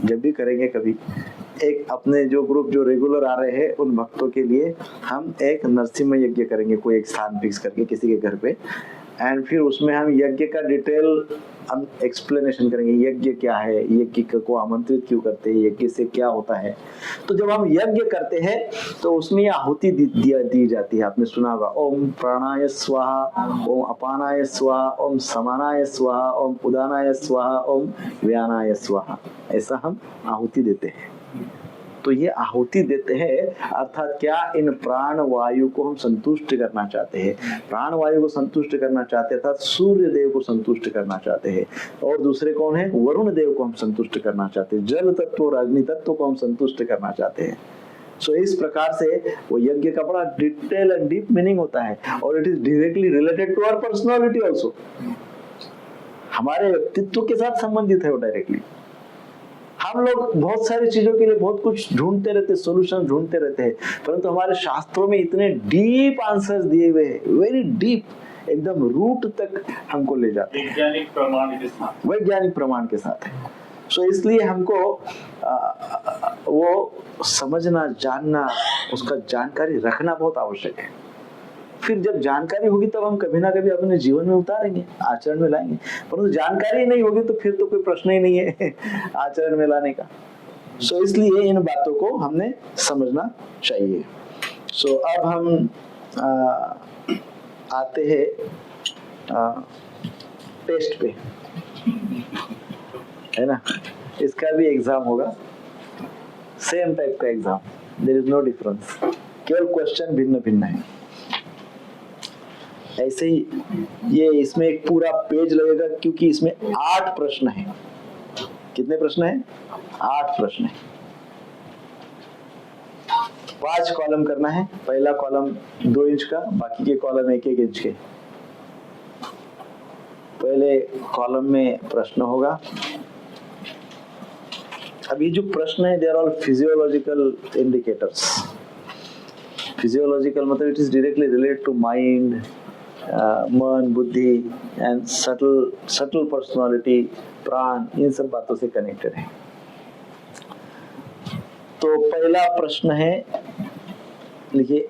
जब भी करेंगे कभी, एक अपने जो ग्रुप जो रेगुलर आ रहे हैं उन भक्तों के लिए हम एक नरसिम्हा यज्ञ करेंगे, कोई एक स्थान फिक्स करके किसी के घर पे। एंड फिर उसमें हम यज्ञ का डिटेल हम एक्सप्लेनेशन करेंगे। यज्ञ क्या है, यज्ञ को आमंत्रित क्यों करते हैं, यज्ञ से क्या होता है। तो जब हम यज्ञ करते हैं तो उसमें आहुति दी जाती है। आपने सुना होगा, ओम प्राणाय स्वाहा, ओम अपानाय स्वाहा, ओम समानाय स्वाहा, ओम उदानाय स्वाहा, ओम व्यानाय स्वाहा। ऐसा हम आहुति देते हैं। तो ये आहुति देते हैं अर्थात क्या, इन प्राण वायु को हम संतुष्ट करना चाहते हैं। प्राण वायु को संतुष्ट करना चाहते हैं अर्थात सूर्य देव को संतुष्ट करना चाहते हैं। और दूसरे कौन है? वरुण देव को हम संतुष्ट करना चाहते हैं। जल तत्व और अग्नि तत्व को हम संतुष्ट करना चाहते हैं। सो इस प्रकार से वो यज्ञ का बड़ा डिटेल एंड डीप मीनिंग होता है और it is directly related to our personality also. हमारे व्यक्तित्व के साथ संबंधित है वो डायरेक्टली। हम लोग बहुत सारी चीजों के लिए बहुत कुछ ढूंढते रहते, सॉल्यूशन ढूंढते रहते हैं, परंतु हमारे शास्त्रों में इतने डीप आंसर्स दिए हुए हैं, वेरी डीप, एकदम रूट तक हमको ले जाते हैं, वैज्ञानिक प्रमाण के साथ है। सो इसलिए हमको वो समझना, जानना, उसका जानकारी रखना बहुत आवश्यक है। फिर जब जानकारी होगी तब हम कभी ना कभी अपने जीवन में उतारेंगे, आचरण में लाएंगे। परंतु जानकारी नहीं होगी तो फिर तो कोई प्रश्न ही नहीं है आचरण में लाने का। सो इसलिए इन बातों को हमने समझना चाहिए। सो अब हम आते हैं टेस्ट पे, है ना। इसका भी एग्जाम होगा, सेम टाइप का exam, there is no difference, केवल क्वेश्चन भिन्न भिन्न है। ऐसे ही ये इसमें एक पूरा पेज लगेगा क्योंकि इसमें 8 प्रश्न हैं। कितने प्रश्न हैं? 8 प्रश्न हैं। 5 कॉलम करना है। पहला कॉलम 2 इंच का, बाकी के कॉलम 1-1 इंच के। पहले कॉलम में प्रश्न होगा। अब ये जो प्रश्न है they are all physiological indicators. Physiological मतलब it is directly related to mind, मन, बुद्धि एंड सटल पर्सनालिटी, प्राण, इन सब बातों से कनेक्टेड है। तो पहला प्रश्न है, लिखिए,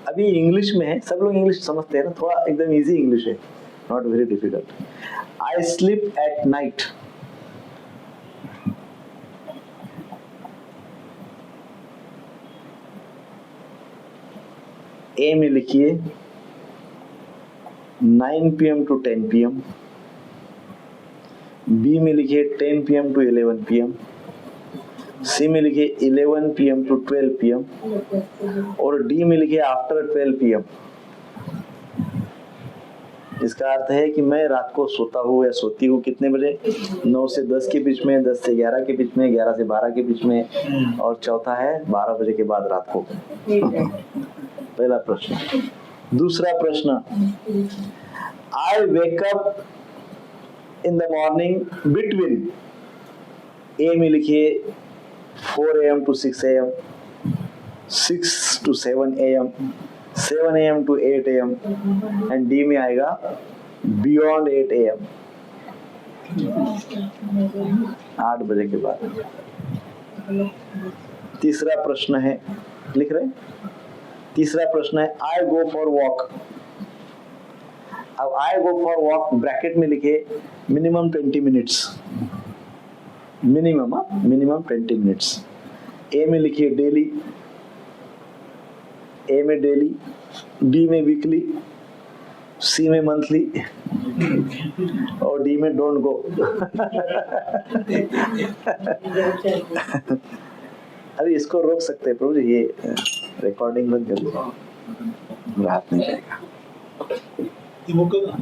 अभी इंग्लिश में है, सब लोग इंग्लिश समझते हैं ना, थोड़ा एकदम इजी इंग्लिश है, not very difficult. I sleep at night. A में लिखिए 9 PM to 10 PM, बी में लिखिए 10 PM to 11 PM, सी में लिखिए 11 PM to 12 PM, और डी में लिखिए आफ्टर 12 PM। इसका अर्थ है कि मैं रात को सोता हूँ या सोती हूँ कितने बजे? 9 से 10 के बीच में, 10 से 11 के बीच में, 11 से 12 के बीच में, और चौथा है 12 बजे के बाद रात को। पहला प्रश्न। दूसरा प्रश्न, I wake up in the morning between, A में लिखिए 4 AM to 6 AM, 6 to 7 AM, 7 AM to 8 AM, and D में आएगा बियॉन्ड 8 AM, 8 बजे के बाद। तीसरा प्रश्न है, लिख रहे हैं? तीसरा प्रश्न है, आई गो फॉर वॉक। अब आई गो फॉर वॉक ब्रैकेट में लिखे मिनिमम 20 मिनट्स, मिनिमम 20 मिनट्स। ए में लिखिए डेली, ए में डेली, बी में वीकली, सी में मंथली, और डी में डोंट गो। अभी इसको रोक सकते हैं प्रभु जी, ये रिकॉर्डिंग बंद कर दो, रात नहीं जाएगा। ये मुकदमा